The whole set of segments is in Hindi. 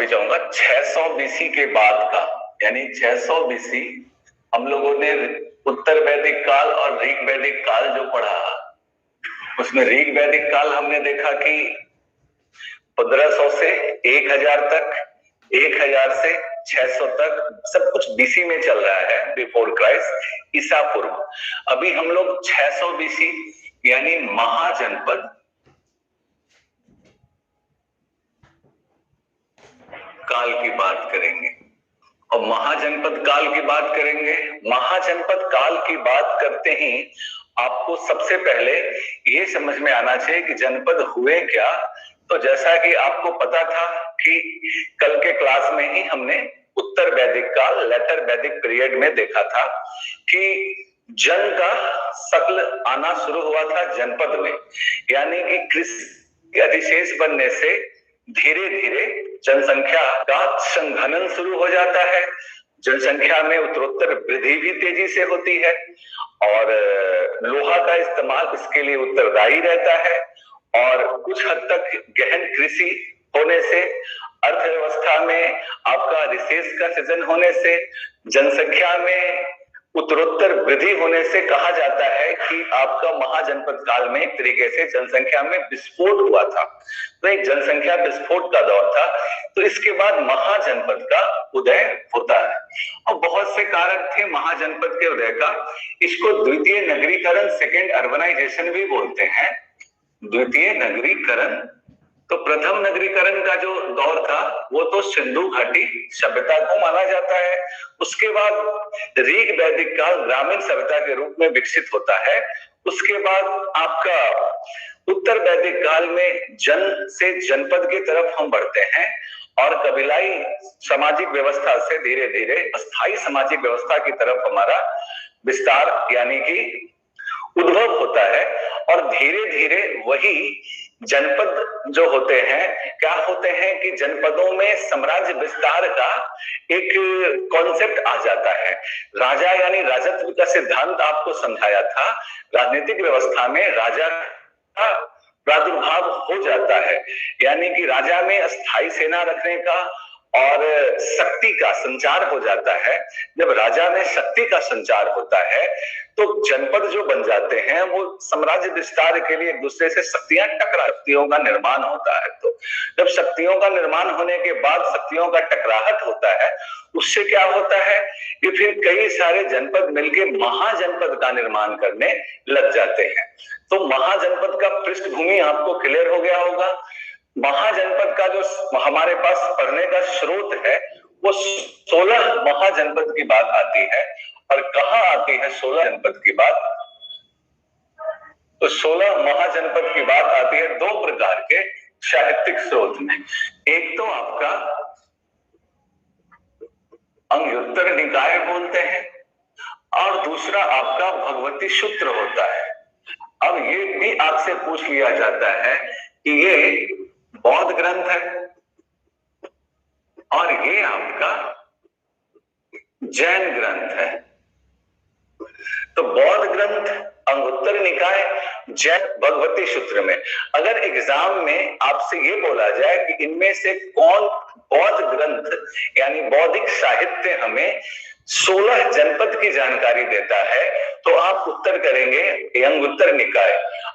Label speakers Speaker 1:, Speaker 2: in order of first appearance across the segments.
Speaker 1: वापस जाऊंगा 600 बीसी के बाद का, यानी 600 बीसी हम लोगों ने उत्तर वैदिक काल और ऋग वैदिक काल जो पढ़ा, उसमें ऋग वैदिक काल हमने देखा कि 1500 से 1000 तक, 1000 से 600 तक सब कुछ बीसी में चल रहा है, बिफोर क्राइस्ट, ईसा पूर्व। अभी हम लोग 600 बीसी यानी महाजनपद काल की बात करेंगे। और महाजनपद काल की बात करेंगे। महाजनपद काल की बात करते ही आपको सबसे पहले ये समझ में आना चाहिए कि जनपद हुए क्या। तो जैसा कि आपको पता था कि कल के क्लास में ही हमने उत्तर वैदिक काल, लेटर वैदिक पीरियड में देखा था कि जन का शकल आना शुरू हुआ था जनपद में, यानी कि कृषि अधिशेष बनने से धीरे धीरे जनसंख्या का संघनन शुरू हो जाता है। जनसंख्या में उत्तरोत्तर वृद्धि भी तेजी से होती है और लोहा का इस्तेमाल इसके लिए उत्तरदायी रहता है। और कुछ हद तक गहन कृषि होने से, अर्थव्यवस्था में आपका रिसेस का सृजन होने से, जनसंख्या में उत्तरोत्तर वृद्धि होने से कहा जाता है कि आपका महाजनपद काल में एक तरीके से जनसंख्या में विस्फोट हुआ था। तो एक जनसंख्या विस्फोट का दौर था। तो इसके बाद महाजनपद का उदय होता है और बहुत से कारक थे महाजनपद के उदय का। इसको द्वितीय नगरीकरण, सेकेंड अर्बनाइजेशन भी बोलते हैं। द्वितीय नगरीकरण, तो प्रथम नगरीकरण का जो दौर था वो तो सिंधु घाटी सभ्यता को माना जाता है। उसके बाद ऋग वैदिक काल ग्रामीण सभ्यता के रूप में विकसित होता है। उसके बाद आपका उत्तर वैदिक काल में जन से जनपद की तरफ हम बढ़ते हैं और कबीलाई सामाजिक व्यवस्था से धीरे धीरे अस्थायी सामाजिक व्यवस्था की तरफ हमारा विस्तार यानी कि उद्भव होता है। और धीरे धीरे वही जनपद जो होते हैं, क्या होते हैं कि जनपदों में साम्राज्य विस्तार का एक कॉन्सेप्ट आ जाता है। राजा यानी राजत्व का सिद्धांत आपको समझाया था। राजनीतिक व्यवस्था में राजा का प्रादुर्भाव हो जाता है, यानी कि राजा में अस्थायी सेना रखने का और शक्ति का संचार हो जाता है। जब राजा में शक्ति का संचार होता है तो जनपद जो बन जाते हैं वो साम्राज्य विस्तार के लिए एक दूसरे से शक्तियां टकरा, शक्तियों का निर्माण होता है। तो जब शक्तियों का निर्माण होने के बाद शक्तियों का टकराहट होता है, उससे क्या होता है कि फिर कई सारे जनपद मिलके महाजनपद का निर्माण करने लग जाते हैं। तो महाजनपद का पृष्ठभूमि आपको क्लियर हो गया होगा। महाजनपद का जो हमारे पास पढ़ने का स्रोत है वो 16 महाजनपद की बात आती है। और कहाँ आती है 16 जनपद की बात? तो 16 महाजनपद की बात आती है दो प्रकार के साहित्यिक स्रोत में। एक तो आपका अंग्युत्तर निकाय बोलते हैं और दूसरा आपका भगवती सूत्र होता है। अब ये भी आपसे पूछ लिया जाता है कि ये बौद्ध ग्रंथ है और ये आपका जैन ग्रंथ है। तो बौद्ध ग्रंथ, अंगुत्तर निकाय, जैन भगवती सूत्र में अगर एग्जाम में आपसे ये बोला जाए कि इनमें से कौन बौद्ध ग्रंथ यानी बौद्धिक साहित्य हमें 16 जनपद की जानकारी देता है, तो आप उत्तर करेंगे अंगुत्तर निकाय।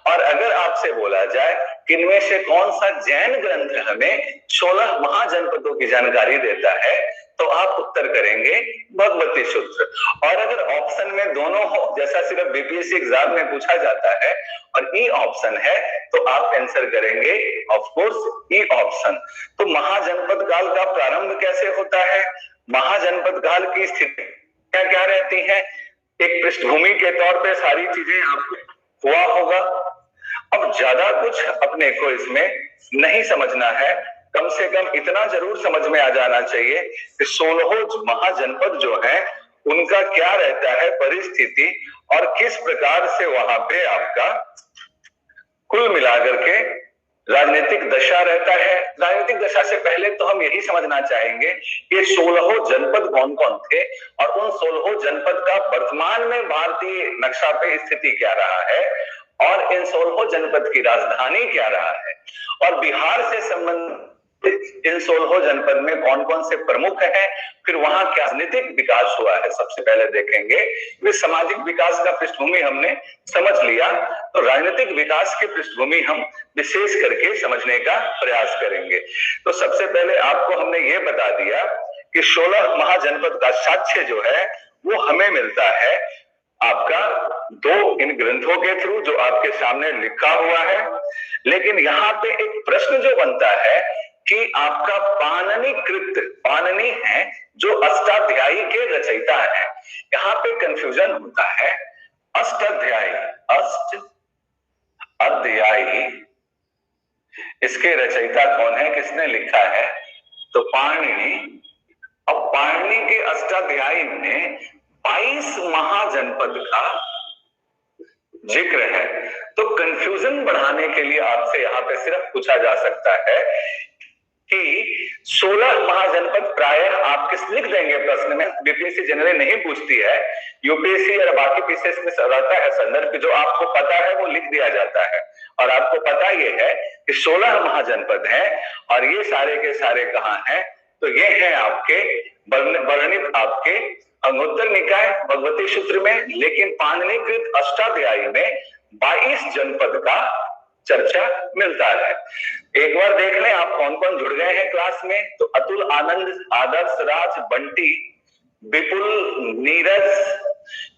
Speaker 1: और अगर आपसे बोला जाए कि इनमें से कौन सा जैन ग्रंथ हमें 16 महाजनपदों की जानकारी देता है, तो आप उत्तर करेंगे भगवती सूत्र। और अगर ऑप्शन में दोनों हो, जैसा सिर्फ बीपीएससी एग्जाम में पूछा जाता है, और ई ऑप्शन है, तो आप आंसर करेंगे ऑफ कोर्स ई ऑप्शन। तो महाजनपद काल का प्रारंभ कैसे होता है? महाजनपद काल की स्थिति क्या रहती है? एक पृष्ठभूमि के तौर पे सारी चीजें आपको हुआ होगा। अब ज्यादा कुछ अपने को इसमें नहीं समझना है, कम से कम इतना जरूर समझ में आ जाना चाहिए कि 16 महाजनपद जो है उनका क्या रहता है परिस्थिति और किस प्रकार से वहां पे आपका कुल मिलाकर के राजनीतिक दशा रहता है। राजनीतिक दशा से पहले तो हम यही समझना चाहेंगे कि 16 जनपद कौन कौन थे और उन 16 जनपद का वर्तमान में भारतीय नक्शा पे स्थिति क्या रहा है और इन 16 जनपद की राजधानी क्या रहा है और बिहार से संबंध इन 16 जनपद में कौन कौन से प्रमुख हैं, फिर वहां क्या राजनीतिक विकास हुआ है सबसे पहले देखेंगे। वे सामाजिक विकास का पृष्ठभूमि हमने समझ लिया, तो राजनीतिक विकास की पृष्ठभूमि हम विशेष करके समझने का प्रयास करेंगे। तो सबसे पहले आपको हमने ये बता दिया कि 16 महाजनपद का साक्ष्य जो है वो हमें मिलता है आपका दो इन ग्रंथों के थ्रू जो आपके सामने लिखा हुआ है। लेकिन यहाँ पे एक प्रश्न जो बनता है कि आपका पाणिनि है जो अष्टाध्यायी के रचयिता है, यहाँ पे कंफ्यूजन होता है। अष्टाध्यायी इसके रचयिता कौन है, किसने लिखा है, तो पाणिनि। अब पाणिनि के अष्टाध्यायी में 22 महाजनपद का जिक्र है। तो कंफ्यूजन बढ़ाने के लिए आपसे यहाँ पे सिर्फ पूछा जा सकता है कि 16 महाजनपद प्रायः आप किस लिख देंगे प्रश्न में, बीपीएससी जनरली नहीं पूछती है, यूपीएससी और बाकी पीसीएस में रहता है संदर्भ जो आपको पता है वो लिख दिया जाता है। और आपको पता ये है कि 16 महाजनपद हैं और ये सारे के सारे कहाँ हैं, तो ये हैं आपके वर्णित आपके अंगुत्तर निकाय भगवती सूत्र में। लेकिन पाणिनिकृत अष्टाध्यायी में 22 जनपद का चर्चा मिलता है। एक बार देख लें आप कौन कौन जुड़ गए हैं क्लास में, तो अतुल, आनंद, आदर्श, राज, बंटी, विपुल, नीरज,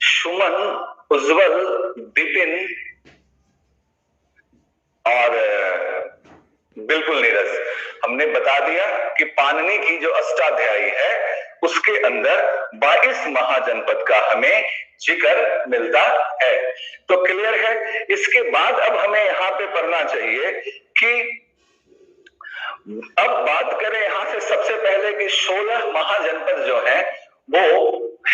Speaker 1: सुमन, उज्जवल, विपिन और बिल्कुल नीरज। हमने बता दिया कि पाणिनि की जो अष्टाध्यायी है उसके अंदर 22 महाजनपद का हमें जिक्र मिलता है। तो क्लियर है। इसके बाद अब हमें यहाँ पे पढ़ना चाहिए कि अब बात करें यहां से सबसे पहले कि 16 महाजनपद जो है वो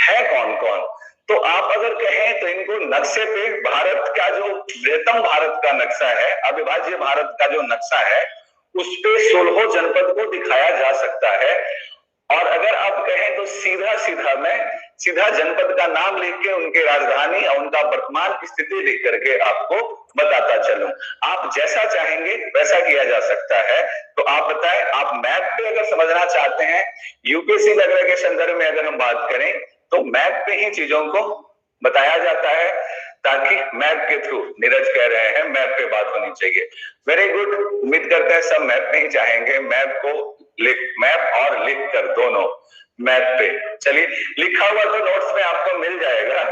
Speaker 1: है कौन कौन। तो आप अगर कहें तो इनको नक्शे पे भारत का जो वृहत्तम भारत का नक्शा है, अविभाज्य भारत का जो नक्शा है, उस पे 16 जनपद को दिखाया जा सकता है। और अगर आप कहें तो सीधा जनपद का नाम लिख के उनके राजधानी और उनका वर्तमान स्थिति लिख करके आपको बताता चलूं। आप जैसा चाहेंगे वैसा किया जा सकता है। तो आप बताएं, आप मैप पे अगर समझना चाहते हैं, यूपीएससी वगैरह के संदर्भ में अगर हम बात करें तो मैप पे ही चीजों को बताया जाता है, ताकि मैप के थ्रू, नीरज कह रहे हैं मैप पे बात होनी चाहिए। वेरी गुड, उम्मीद करते हैं सब मैप में ही चाहेंगे, मैप और लिख कर दोनों मैप पे। चलिए, लिखा हुआ तो नोट्स में आपको मिल जाएगा,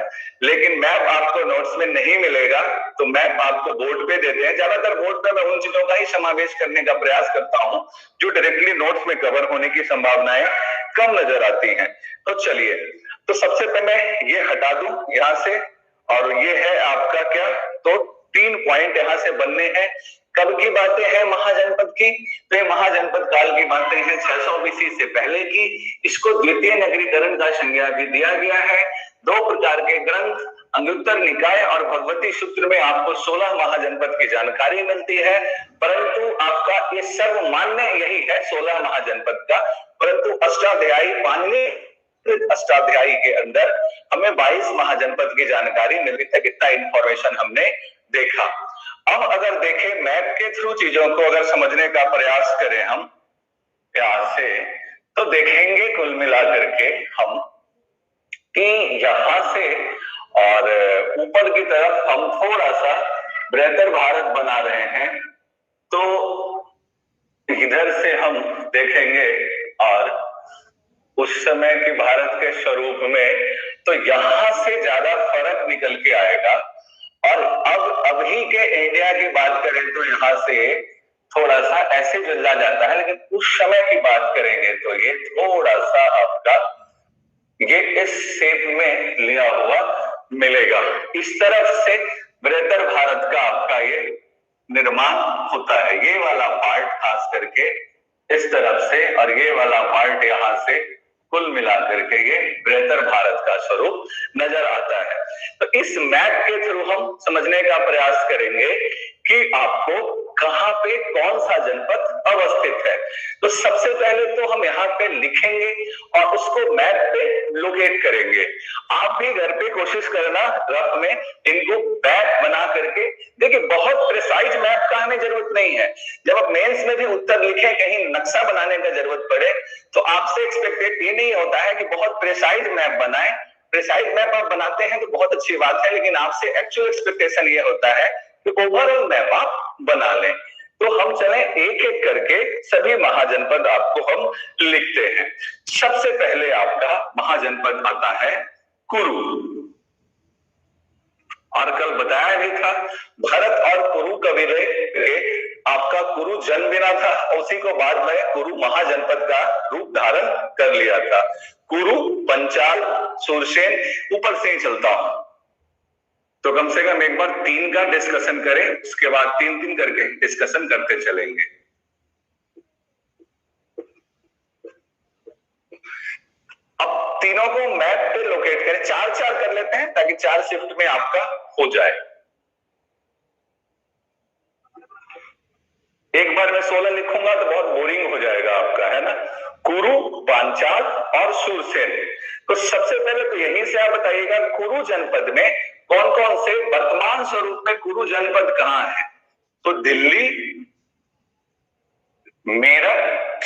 Speaker 1: लेकिन मैप आपको नोट्स में नहीं मिलेगा। तो मैप आपको बोर्ड पे देते हैं। ज्यादातर बोर्ड पे मैं उन चीजों का ही समावेश करने का प्रयास करता हूं जो डायरेक्टली नोट्स में कवर होने की संभावनाएं कम नजर आती हैं। तो चलिए, तो सबसे पहले ये हटा दूं यहां से, और ये है आपका क्या, तो 3 पॉइंट यहां से बनने हैं। कब की बातें हैं महाजनपद की, तो ये महाजनपद काल की बातें हैं 600 बीसी से पहले की। इसको द्वितीय नगरीकरण का संज्ञा भी दिया गया है। 2 प्रकार के ग्रंथ, अंगुत्तर निकाय और भगवती सूत्र में आपको 16 महाजनपद की जानकारी मिलती है, परंतु आपका ये सर्वमान्य यही है 16 महाजनपद का। परंतु अष्टाध्यायी पाणिनि अष्टाध्यायी के अंदर हमें 22 महाजनपद की जानकारी मिली है। कितना इंफॉर्मेशन हमने देखा। अब अगर देखें मैप के थ्रू चीजों को अगर समझने का प्रयास करें हम प्यार से, तो देखेंगे कुल मिलाकर के हम कि यहां से और ऊपर की तरफ हम थोड़ा सा बेहतर भारत बना रहे हैं। तो इधर से हम देखेंगे और उस समय के भारत के स्वरूप में, तो यहां से ज्यादा फर्क निकल के आएगा। और अब अभी के इंडिया की बात करें तो यहां से थोड़ा सा ऐसे जुड़ा जाता है, लेकिन उस समय की बात करेंगे तो ये थोड़ा सा आपका ये इस शेप में लिया हुआ मिलेगा। इस तरफ से बृहत्तर भारत का आपका ये निर्माण होता है। ये वाला पार्ट खास करके इस तरफ से, और ये वाला पार्ट यहां से, कुल मिलाकर के ये बृहत्तर भारत का स्वरूप नजर आता है। तो इस मैप के थ्रू हम समझने का प्रयास करेंगे कि आपको कहां पे कौन सा जनपद अवस्थित है। तो सबसे पहले तो हम यहाँ पे लिखेंगे और उसको मैप पे लोकेट करेंगे। आप भी घर पे कोशिश करना रफ में इनको मैप बना करके, देखिए बहुत प्रिसाइज मैप का हमें जरूरत नहीं है। जब आप मेंस में भी उत्तर लिखें, कहीं नक्शा बनाने का जरूरत पड़े, तो आपसे एक्सपेक्टेड ये नहीं होता है कि बहुत प्रिसाइज मैप बनाए। प्रिसाइज मैप आप बनाते हैं तो बहुत अच्छी बात है, लेकिन आपसे एक्चुअल एक्सपेक्टेशन ये होता है कि ओवरऑल मैप आप बना लें। तो हम चले एक एक करके सभी महाजनपद आपको हम लिखते हैं। सबसे पहले आपका महाजनपद आता है कुरु, और कल बताया भी था भरत और कुरु का विलय के आपका कुरु जन्म लेना था, उसी को बाद में कुरु महाजनपद का रूप धारण कर लिया था। कुरु, पंचाल, सूरसेन, ऊपर से ही चलता हूं, तो कम से कम एक बार 3 का डिस्कशन करें, उसके बाद 3-3 करके डिस्कशन करते चलेंगे। अब तीनों को मैप पे लोकेट करें, 4-4 कर लेते हैं ताकि 4 शिफ्ट में आपका हो जाए। एक बार मैं 16 लिखूंगा तो बहुत बोरिंग हो जाएगा आपका, है ना। कुरु, पांचाल और सूरसेन। तो सबसे पहले तो यहीं से आप बताइएगा कुरु जनपद में कौन कौन से वर्तमान स्वरूप में कुरु जनपद कहां है। तो दिल्ली, मेरठ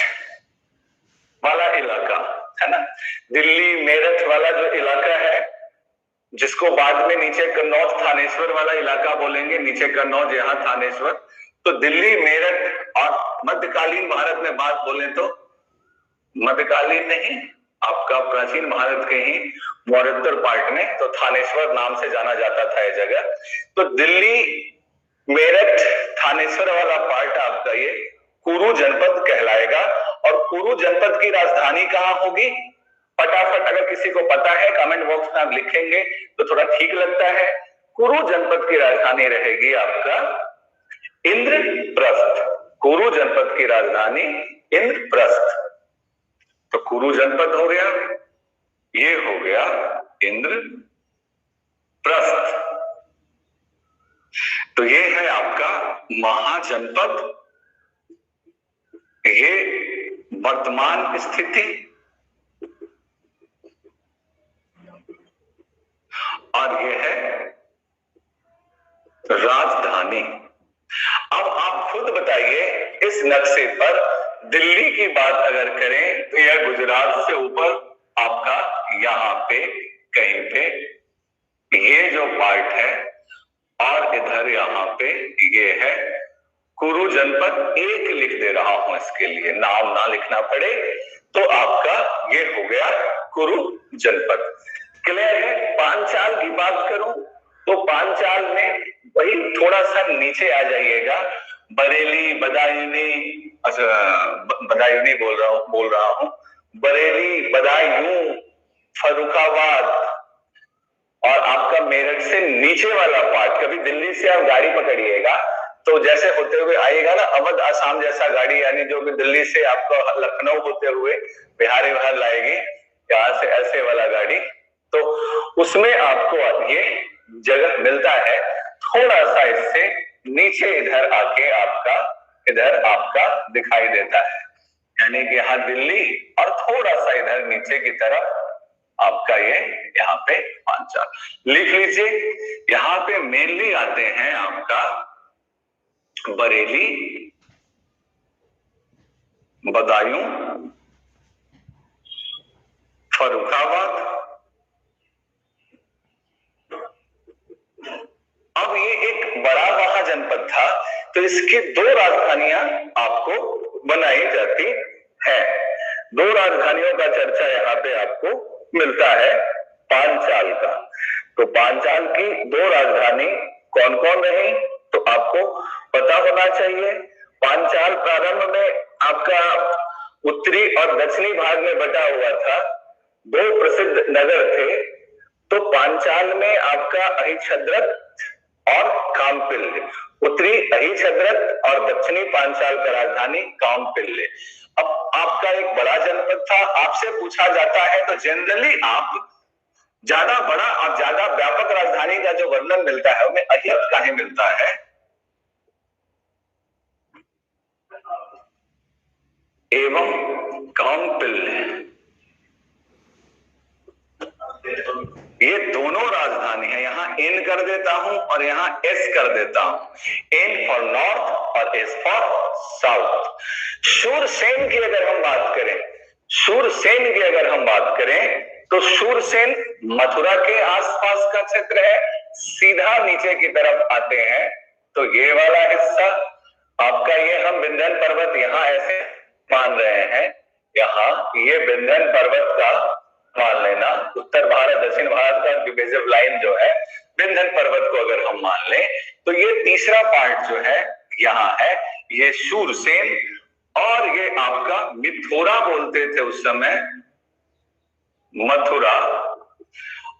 Speaker 1: वाला इलाका, है ना। दिल्ली मेरठ वाला जो इलाका है, जिसको बाद में नीचे कन्नौज थानेश्वर वाला इलाका बोलेंगे, नीचे कन्नौज यहाँ थानेश्वर। तो दिल्ली, मेरठ और मध्यकालीन भारत में बात बोले तो मध्यकालीन नहीं, आपका प्राचीन भारत के ही मौर्योत्तर पार्ट में तो थानेश्वर नाम से जाना जाता था यह जगह। तो दिल्ली, मेरठ, थानेश्वर वाला पार्ट आपका ये कुरु जनपद कहलाएगा। और कुरु जनपद की राजधानी कहां होगी, फटाफट अगर किसी को पता है कमेंट बॉक्स में आप लिखेंगे तो थोड़ा ठीक लगता है। कुरु जनपद की राजधानी रहेगी आपका इंद्रप्रस्थ। कुरु जनपद की राजधानी इंद्रप्रस्थ। तो कुरु जनपद हो गया, ये हो गया इंद्रप्रस्थ। तो ये है आपका महाजनपद, ये वर्तमान स्थिति और ये है राजधानी। अब आप खुद बताइए इस नक्शे पर दिल्ली की बात अगर करें तो यह गुजरात से ऊपर आपका यहां पे कहीं पे ये जो पार्ट है, और इधर यहां पे ये है कुरु जनपद। एक लिख दे रहा हूं इसके लिए, नाम ना लिखना पड़े। तो आपका ये हो गया कुरु जनपद। क्लियर है। पांचाल की बात करूं तो पांचाल में वही थोड़ा सा नीचे आ जाइएगा, बरेली, बदायूनी, अच्छा बदायूनी बोल रहा हूं, बरेली, बदायूं, फर्रुखाबाद और आपका मेरठ से नीचे वाला पार्ट। कभी दिल्ली से आप गाड़ी पकड़िएगा तो जैसे होते हुए आएगा ना अवध आसाम जैसा गाड़ी, यानी जो कि दिल्ली से आपको लखनऊ होते हुए बिहार लाएगी, यहाँ से ऐसे वाला गाड़ी, तो उसमें आपको ये जगह मिलता है। थोड़ा सा इससे नीचे इधर आके आपका इधर आपका दिखाई देता है, यानी कि यहाँ दिल्ली और थोड़ा सा इधर नीचे की तरफ आपका ये यहाँ पे पांचाल। लिख लीजिए। यहाँ पे मेनली आते हैं आपका बरेली, बदायूं, फर्रुखाबाद। अब ये एक बड़ा महाजनपद था तो इसकी 2 राजधानियां आपको बनाई जाती है। 2 राजधानियों का चर्चा यहाँ पे आपको मिलता है पांचाल का। तो पांचाल की 2 राजधानी कौन कौन रही तो आपको पता होना चाहिए। पांचाल प्रारंभ में आपका उत्तरी और दक्षिणी भाग में बटा हुआ था। 2 प्रसिद्ध नगर थे। तो पांचाल में आपका अहिच्छद्रक और कामपिल्ले, उत्तरी अहिच्छद्रक और दक्षिणी पांचाल का राजधानी कामपिल्ले। अब आपका एक बड़ा जनपद था, आपसे पूछा जाता है तो जनरली आप ज्यादा बड़ा और ज्यादा व्यापक राजधानी का जो वर्णन मिलता है उनमें अहियत काहे मिलता है, एवं कामपिल्ले। ये दोनों राजधानी है। यहां एन कर देता हूं और यहां एस कर देता हूं। एन फॉर नॉर्थ और एस फॉर साउथ। शूरसेन की अगर हम बात करें, शूरसेन की अगर हम बात करें तो शूरसेन मथुरा के आसपास का क्षेत्र है। सीधा नीचे की तरफ आते हैं तो ये वाला हिस्सा आपका, ये हम विंध्य पर्वत यहां ऐसे मान रहे हैं, यहाँ ये विंध्य पर्वत का मान लेना, उत्तर भारत दक्षिण भारत का डिविजिव लाइन जो है विंध्य पर्वत को अगर हम मान लें तो ये तीसरा पार्ट जो है यहाँ है, ये शूरसेन। और ये आपका मिथोरा बोलते थे उस समय, मथुरा,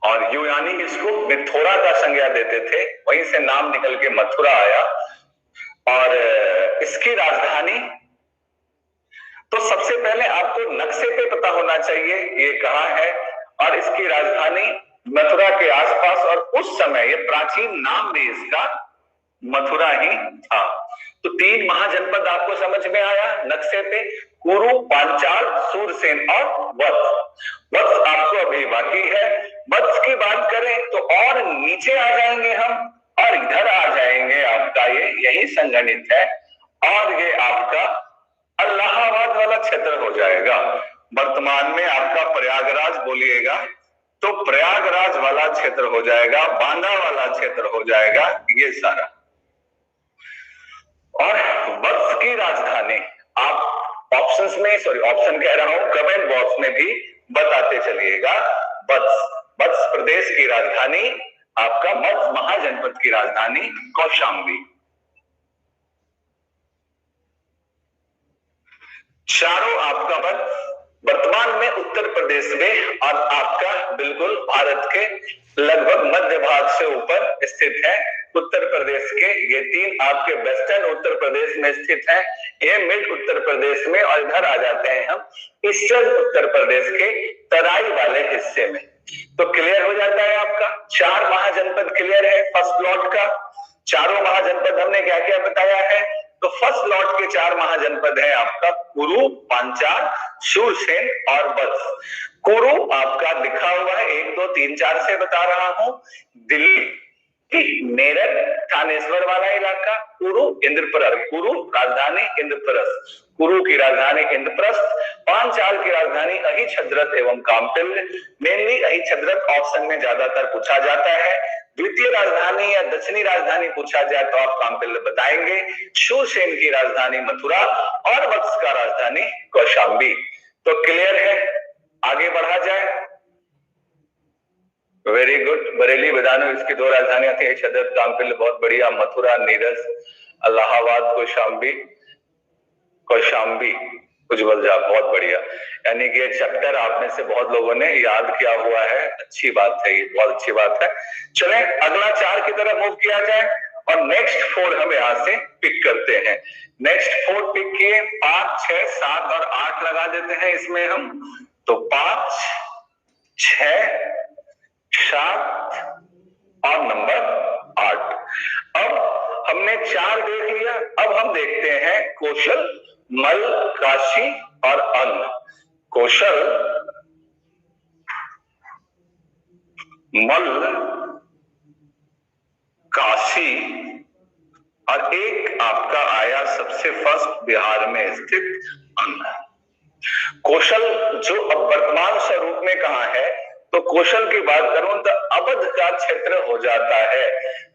Speaker 1: और यूनानी इसको मिथोरा का संज्ञा देते थे, वहीं से नाम निकल के मथुरा आया। और इसकी राजधानी तो सबसे पहले आपको नक्शे पे पता होना चाहिए ये कहाँ है, और इसकी राजधानी मथुरा के आसपास, और उस समय ये प्राचीन नाम भी इसका मथुरा ही था। तो 3 महाजनपद आपको समझ में आया नक्शे पे, कुरु, पांचाल, शूरसेन और वत्स। वत्स आपको अभी बाकी है। वत्स की बात करें तो और नीचे आ जाएंगे हम, और इधर आ जाएंगे आपका ये यही संगठित है, और ये आपका इलाहाबाद वाला क्षेत्र हो जाएगा। वर्तमान में आपका प्रयागराज बोलिएगा तो प्रयागराज वाला क्षेत्र हो जाएगा, बांदा वाला क्षेत्र हो जाएगा, ये सारा। और वत्स की राजधानी आप ऑप्शंस में, सॉरी ऑप्शन कह रहा हूं, कमेंट बॉक्स में भी बताते चलिएगा। वत्स प्रदेश की राजधानी आपका, वत्स महाजनपद की राजधानी कौशाम्बी। चारों आपका वत्स वर्तमान में उत्तर प्रदेश में और आपका बिल्कुल भारत के लगभग मध्य भाग से ऊपर स्थित है। उत्तर प्रदेश के ये 3 आपके वेस्टर्न उत्तर प्रदेश में स्थित है, ये मिड उत्तर प्रदेश में, और इधर आ जाते हैं हम ईस्टर्न उत्तर प्रदेश के तराई वाले हिस्से में। तो क्लियर हो जाता है आपका 4 महाजनपद क्लियर है फर्स्ट लॉट का। चारों महाजनपद हमने क्या क्या बताया है, तो फर्स्ट लॉट के 4 महाजनपद है आपका कुरु, पांचाल, शूरसेन और वत्स। कुरु आपका लिखा हुआ है 1 2 3 4 से बता रहा हूं, दिल्ली, मेरठ, थानेश्वर वाला इलाका। कुरु इंद्रप्रस्थ, कुरु राजधानी इंद्रप्रस्थ, कुरु की राजधानी इंद्रप्रस्थ। पांचाल की राजधानी अहिछद्रत एवं कामपिल्य, मेनली अहिछद्रत ऑप्शन में ज्यादातर पूछा जाता है। द्वितीय राजधानी या दक्षिणी राजधानी पूछा जाए तो आप कामपिल्य बताएंगे। शूरसेन की राजधानी मथुरा और वत्स का राजधानी कौशाम्बी। तो क्लियर है, आगे बढ़ा जाए। Very good. बरेली, बदायूं इसकी 2 राजधानियां थी, अहिछद्रत, कामपिल्य, बहुत बढ़िया। मथुरा, नीरज, इलाहाबाद, कौशाम्बी, उज्जवल जा, बहुत बढ़िया। यानी कि ये चैप्टर आप में से बहुत लोगों ने याद किया हुआ है, अच्छी बात है, ये बहुत अच्छी बात है। चलें अगला 4 की तरफ मूव किया जाए और नेक्स्ट 4 हम यहां से पिक करते हैं। नेक्स्ट 4 पिक किए, 5 6 7 और 8 लगा देते हैं इसमें हम। तो 5 6 7 और नंबर 8। अब हमने 4 देख लिया, अब हम देखते हैं कौशल, मल, काशी और अंग। कौशल, मल, काशी और एक आपका आया सबसे फर्स्ट बिहार में स्थित अंग। कौशल जो अब वर्तमान स्वरूप में कहां है, तो कौशल की बात करूं तो अवध का क्षेत्र हो जाता है।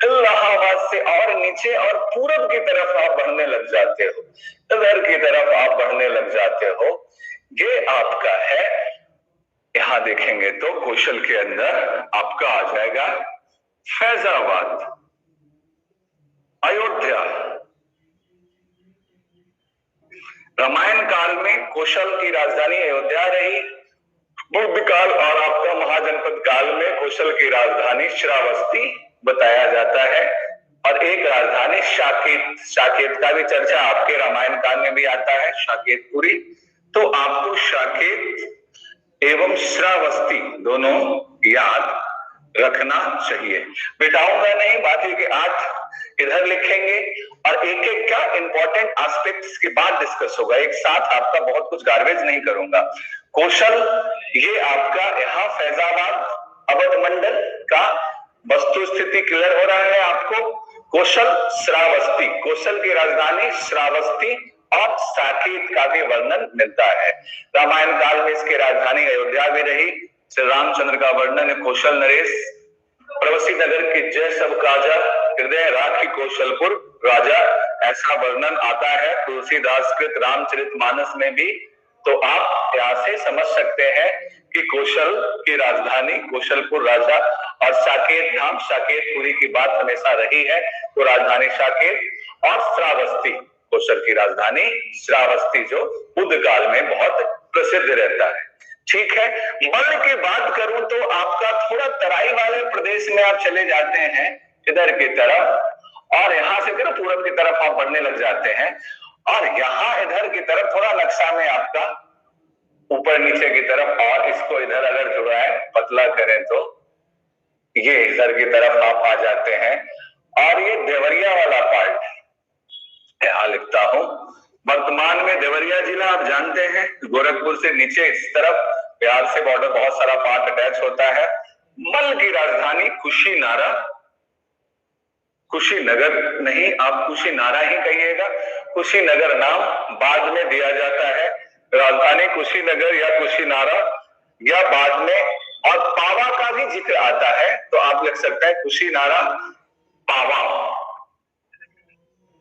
Speaker 1: इलाहाबाद से और नीचे और पूरब की तरफ आप बढ़ने लग जाते हो, इधर की तरफ आप बढ़ने लग जाते हो, ये आपका है। यहां देखेंगे तो कौशल के अंदर आपका आ जाएगा फैजाबाद, अयोध्या। रामायण काल में कौशल की राजधानी अयोध्या रही। बुद्ध काल और आपका महाजनपद काल में कौशल की राजधानी श्रावस्ती बताया जाता है, और एक राजधानी साकेत। साकेत का भी चर्चा आपके रामायण काल में भी आता है, साकेतपुरी। तो आपको साकेत एवं श्रावस्ती दोनों याद रखना चाहिए। बिठाऊंगा नहीं, बाकी के 8 इधर लिखेंगे और एक एक का इंपॉर्टेंट एस्पेक्ट्स के बाद डिस्कस होगा। एक साथ आपका बहुत कुछ गार्बेज नहीं करूंगा। कौशल ये आपका यहाँ फैजाबाद अवध मंडल का वस्तु स्थिति क्लियर हो रहा है आपको। कौशल श्रावस्ती, कौशल की राजधानी श्रावस्ती और साकेत का भी वर्णन मिलता है। रामायण काल में इसकी राजधानी अयोध्या भी रही। श्री रामचंद्र का वर्णन है कौशल नरेश, प्रवसी नगर की जय सब काजा, हृदय राखी कौशलपुर राजा, ऐसा वर्णन आता है तुलसीदास कृत रामचरितमानस में भी। तो आप यहाँ से समझ सकते हैं कि कौशल की राजधानी कौशलपुर राजा और साकेत धाम साकेतपुरी की बात हमेशा रही है, तो राजधानी साकेत और श्रावस्ती, कौशल की राजधानी श्रावस्ती जो बुद्ध काल में बहुत प्रसिद्ध रहता है। ठीक है, मल की बात करूं तो आपका थोड़ा तराई वाले प्रदेश में आप चले जाते हैं इधर की तरफ, और यहां से फिर पूरब की तरफ आप बढ़ने लग जाते हैं, और यहां इधर की तरफ थोड़ा नक्शा में आपका ऊपर नीचे की तरफ, और इसको इधर अगर जुड़ाए पतला करें तो ये इधर की तरफ आप आ जाते हैं, और ये देवरिया वाला पार्ट यहां लिखता हूं। वर्तमान में देवरिया जिला आप जानते हैं गोरखपुर से नीचे इस तरफ बिहार से बॉर्डर बहुत सारा पार्ट अटैच होता है। मल की राजधानी कुशीनारा, कुशीनगर नहीं, आप कुशीनारा ही कहिएगा, कुशीनगर नाम बाद में दिया जाता है। राजधानी कुशीनगर या कुशीनारा या बाद में, और पावा का भी जिक्र आता है तो आप लिख सकते हैं कुशीनारा पावा।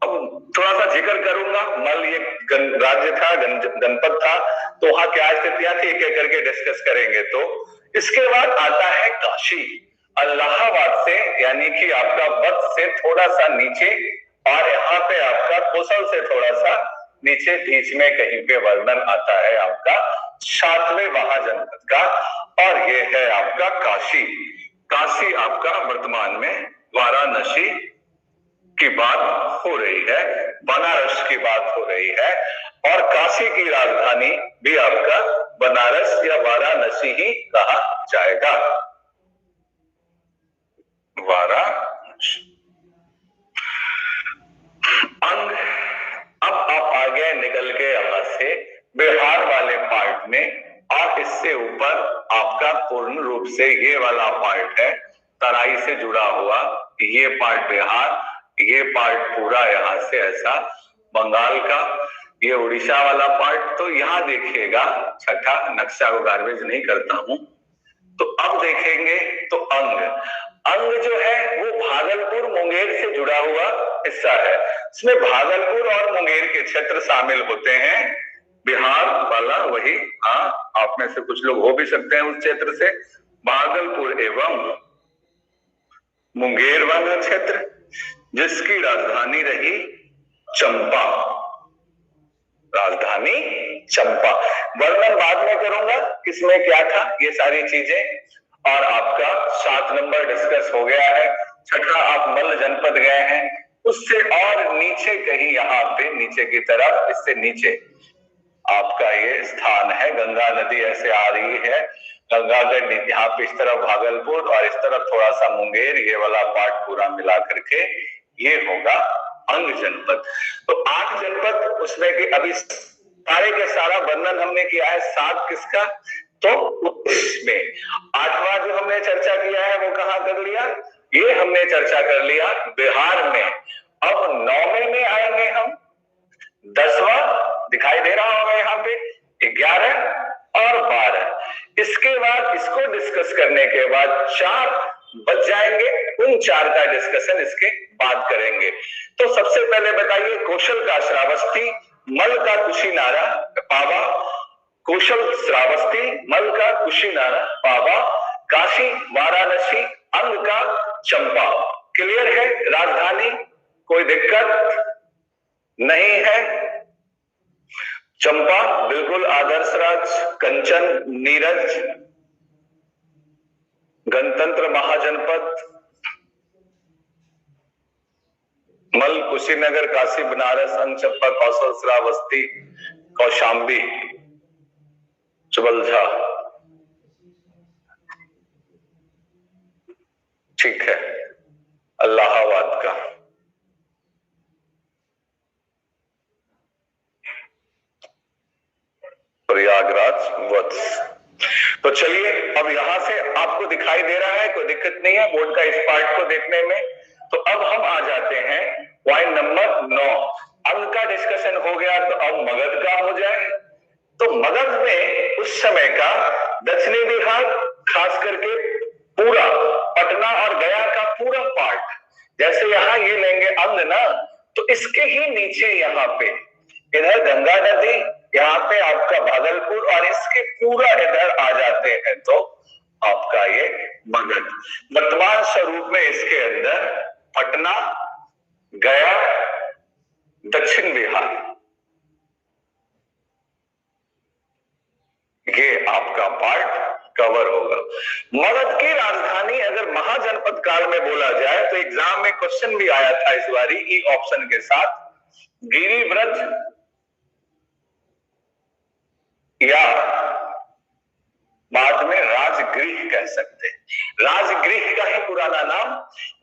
Speaker 1: अब थोड़ा सा जिक्र करूंगा, मल ये राज्य था, जनपद था, तो वहां क्या स्थितियां थी एक एक करके डिस्कस करेंगे। तो इसके बाद आता है काशी, इलाहाबाद से यानी कि आपका वत्स से थोड़ा सा नीचे, और यहाँ पे आपका कौशल से थोड़ा सा नीचे बीच में कहीं पे वर्णन आता है आपका 7वें महाजनपद का, और ये है आपका काशी। काशी आपका वर्तमान में वाराणसी की बात हो रही है, बनारस की बात हो रही है, और काशी की राजधानी भी आपका बनारस या वाराणसी ही कहा जाएगा, वाराणसी। अंग, अब आप आगे निकल के यहां से बिहार वाले पार्ट में, और इससे ऊपर आपका पूर्ण रूप से ये वाला पार्ट है तराई से जुड़ा हुआ, ये पार्ट बिहार, ये पार्ट पूरा यहां से ऐसा बंगाल का, ये उड़ीसा वाला पार्ट। तो यहां देखिएगा छठा, नक्शा को गार्बेज नहीं करता हूं, तो अब देखेंगे तो अंग, अंग जो है वो भागलपुर मुंगेर से जुड़ा हुआ हिस्सा है। इसमें भागलपुर और मुंगेर के क्षेत्र शामिल होते हैं, बिहार वाला वही, हाँ आप में से कुछ लोग हो भी सकते हैं उस क्षेत्र से। भागलपुर एवं मुंगेर वाला क्षेत्र जिसकी राजधानी रही चंपा, राजधानी चंपा। वर्णन बाद में करूंगा किसमें क्या था ये सारी चीजें। और आपका 7 नंबर डिस्कस हो गया है। छठा आप मल्ल जनपद गए हैं, उससे और नीचे कहीं यहाँ पे नीचे की तरफ, इससे नीचे आपका ये स्थान है, गंगा नदी ऐसे आ रही है, गंगागढ़ यहाँ पे इस तरफ भागलपुर और इस तरफ थोड़ा सा मुंगेर, ये वाला पार्ट पूरा मिला करके ये होगा अंग जनपद। तो 8 जनपद उसमें कि अभी सारे के सारा वर्णन हमने किया है। 7 किसका, तो उसमें 8वां जो हमने चर्चा किया है वो कहाँ कर लिया, ये हमने चर्चा कर लिया बिहार में। अब 9वें में आएंगे हम, 10वां दिखाई दे रहा होगा यहाँ पे, 11 और 12। इसके बाद इसको डिस्कस करने के बाद 4 बच जाएंगे, उन 4 का डिस्कशन इसके बाद करेंगे। तो सबसे पहले बताइए, कौशल का श्रावस्ती, मल का कुशीनारा पावा, कौशल श्रावस्ती, मल का कुशीनारा पावा, काशी वाराणसी, अंग का चंपा। क्लियर है, राजधानी कोई दिक्कत नहीं है। चंपा बिल्कुल आदर्श राज्य, कंचन नीरज गणतंत्र महाजनपद, मल कुशीनगर काशी बनारस अंग चंपा कौशल श्रावस्ती कौशाम्बी चुबलझा। ठीक है, इलाहाबाद का प्रयागराज वत्स। तो चलिए अब यहां से आपको दिखाई दे रहा है, कोई दिक्कत नहीं है बोर्ड का इस पार्ट को देखने में। तो अब हम आ जाते हैं पॉइंट नंबर 9। अंग का डिस्कशन हो गया, तो अब मगध का हो जाए। तो मगध में उस समय का दक्षिणी बिहार, खास करके पूरा पटना और गया का पूरा पार्ट, जैसे यहाँ ये लेंगे अंग ना, तो इसके ही नीचे यहाँ पे इधर गंगा नदी, यहाँ पे आपका भागलपुर, और इसके पूरा इधर आ जाते हैं तो आपका ये मगध। वर्तमान स्वरूप में इसके अंदर पटना, गया, दक्षिण बिहार, ये आपका पार्ट कवर होगा। मगध की राजधानी अगर महाजनपद काल में बोला जाए तो एग्जाम में क्वेश्चन भी आया था इस बारी ई ऑप्शन के साथ, गिरिव्रज या बाद में राजगृह कह सकते हैं। राजगृह का ही पुराना नाम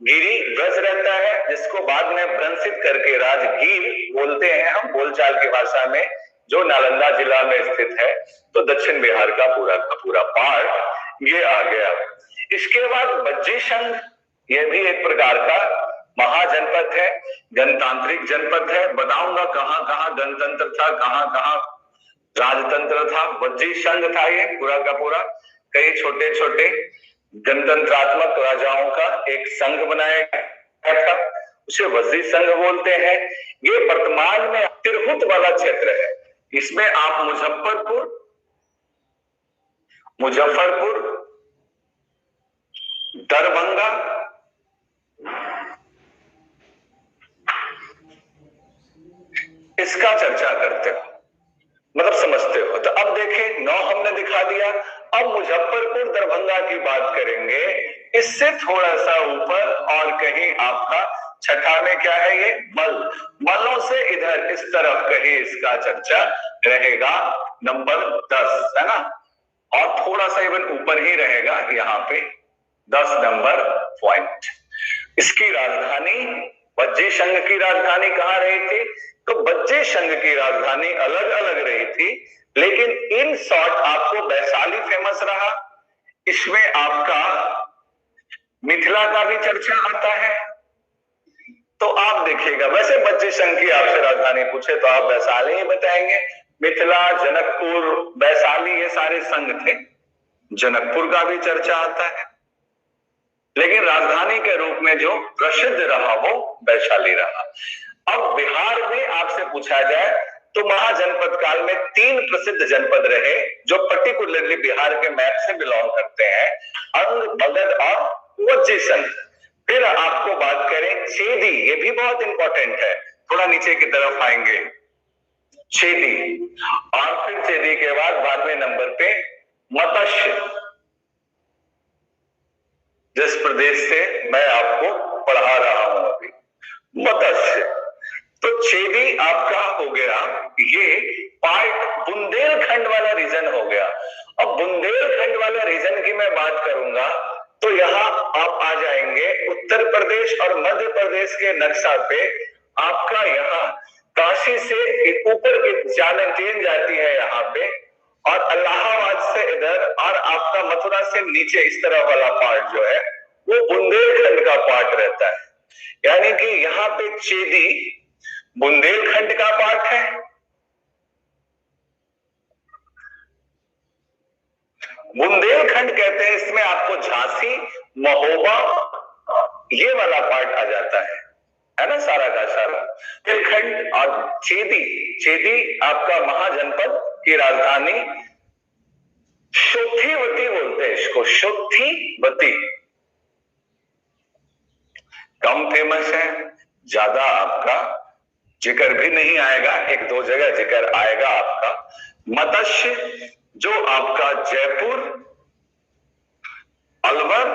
Speaker 1: गिरिव्रज रहता है, जिसको बाद में भ्रंशित करके राजगीर बोलते हैं हम बोलचाल की भाषा में, जो नालंदा जिला में स्थित है। तो दक्षिण बिहार का पूरा पार्ट ये आ गया। इसके बाद बज्जी संघ, ये भी एक प्रकार का महाजनपद है, गणतांत्रिक जनपद है। बताऊंगा कहां कहां गणतंत्र था, कहां कहां राजतंत्र था। बज्जी संघ था ये पूरा का पूरा, कई छोटे छोटे गणतंत्रात्मक राजाओं का एक संघ बनाया गया था, उसे बज्जी संघ बोलते हैं। ये वर्तमान में तिरहुत वाला क्षेत्र है। इसमें आप मुजफ्फरपुर, दरभंगा, इसका चर्चा करते हो, मतलब समझते हो। तो अब देखें 9 हमने दिखा दिया, अब मुजफ्फरपुर दरभंगा की बात करेंगे। इससे थोड़ा सा ऊपर और कहीं आपका छठा में क्या है, ये मल्लों से इधर इस तरफ कहीं इसका चर्चा रहेगा, नंबर 10 है ना, और थोड़ा सा इवन ऊपर ही रहेगा यहाँ पे 10 नंबर पॉइंट। इसकी राजधानी, बज्जी संघ की राजधानी कहाँ रही थी, तो बज्जी संघ की राजधानी अलग अलग रही थी, लेकिन इन शॉर्ट आपको वैशाली फेमस रहा। इसमें आपका मिथिला का भी चर्चा आता है। तो आप देखिएगा, वैसे बज्जी संघ की आपसे राजधानी पूछे तो आप वैशाली ही बताएंगे। मिथिला, जनकपुर, वैशाली, ये सारे संघ थे। जनकपुर का भी चर्चा आता है, लेकिन राजधानी के रूप में जो प्रसिद्ध रहा वो वैशाली रहा। अब बिहार में आपसे पूछा जाए तो महाजनपद काल में 3 प्रसिद्ध जनपद रहे जो पर्टिकुलरली बिहार के मैप से बिलोंग करते हैं, अंग, मगध और बज्जी संघ। फिर आपको बात करें छेदी, ये भी बहुत इंपॉर्टेंट है, थोड़ा नीचे की तरफ आएंगे, छेदी, और फिर छेदी के बाद में नंबर पे मत्स्य, जिस प्रदेश से मैं आपको पढ़ा रहा हूं अभी, मत्स्य। तो छेदी आपका हो गया, ये पार्ट बुंदेलखंड वाला रीजन हो गया। अब बुंदेलखंड वाला रीजन की मैं बात करूंगा तो यहाँ आप आ जाएंगे उत्तर प्रदेश और मध्य प्रदेश के नक्शा पे। आपका यहाँ काशी से ऊपर की ट्रेन जाती है यहाँ पे, और इलाहाबाद से इधर, और आपका मथुरा से नीचे इस तरह वाला पार्ट जो है वो बुंदेलखंड का पार्ट रहता है। यानी कि यहाँ पे छेदी बुंदेलखंड का पार्ट है, बुंदेलखंड कहते हैं। इसमें आपको झांसी, महोबा, ये वाला पार्ट आ जाता है ना, सारा का सारा बुंदेलखंड। और छेदी आपका महाजनपद की राजधानी शोथीवती बोलते हैं इसको, शोथीवती। कम फेमस है, ज्यादा आपका जिक्र भी नहीं आएगा, 1-2 जगह जिक्र आएगा आपका। मत्स्य जो आपका जयपुर, अलवर,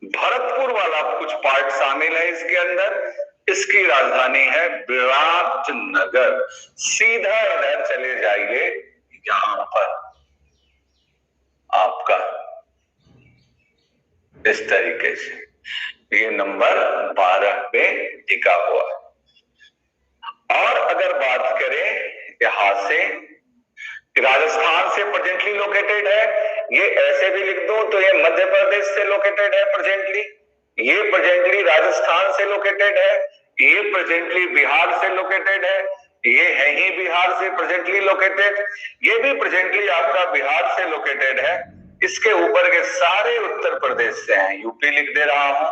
Speaker 1: भरतपुर वाला कुछ पार्ट शामिल है इसके अंदर। इसकी राजधानी है विराटनगर। सीधा इधर चले जाइए, यहां पर आपका इस तरीके से ये नंबर 12 पे टिका हुआ। और अगर बात करें यहां से, राजस्थान से प्रेजेंटली लोकेटेड है, ये ऐसे भी लिख दूं तो ये मध्य प्रदेश से लोकेटेड है प्रेजेंटली, ये प्रेजेंटली राजस्थान से लोकेटेड है, ये प्रेजेंटली बिहार से लोकेटेड है, ये है ही बिहार से प्रेजेंटली लोकेटेड, ये भी प्रेजेंटली आपका बिहार से लोकेटेड है। इसके ऊपर के सारे उत्तर प्रदेश से हैं। यूपी लिख दे रहा हूं,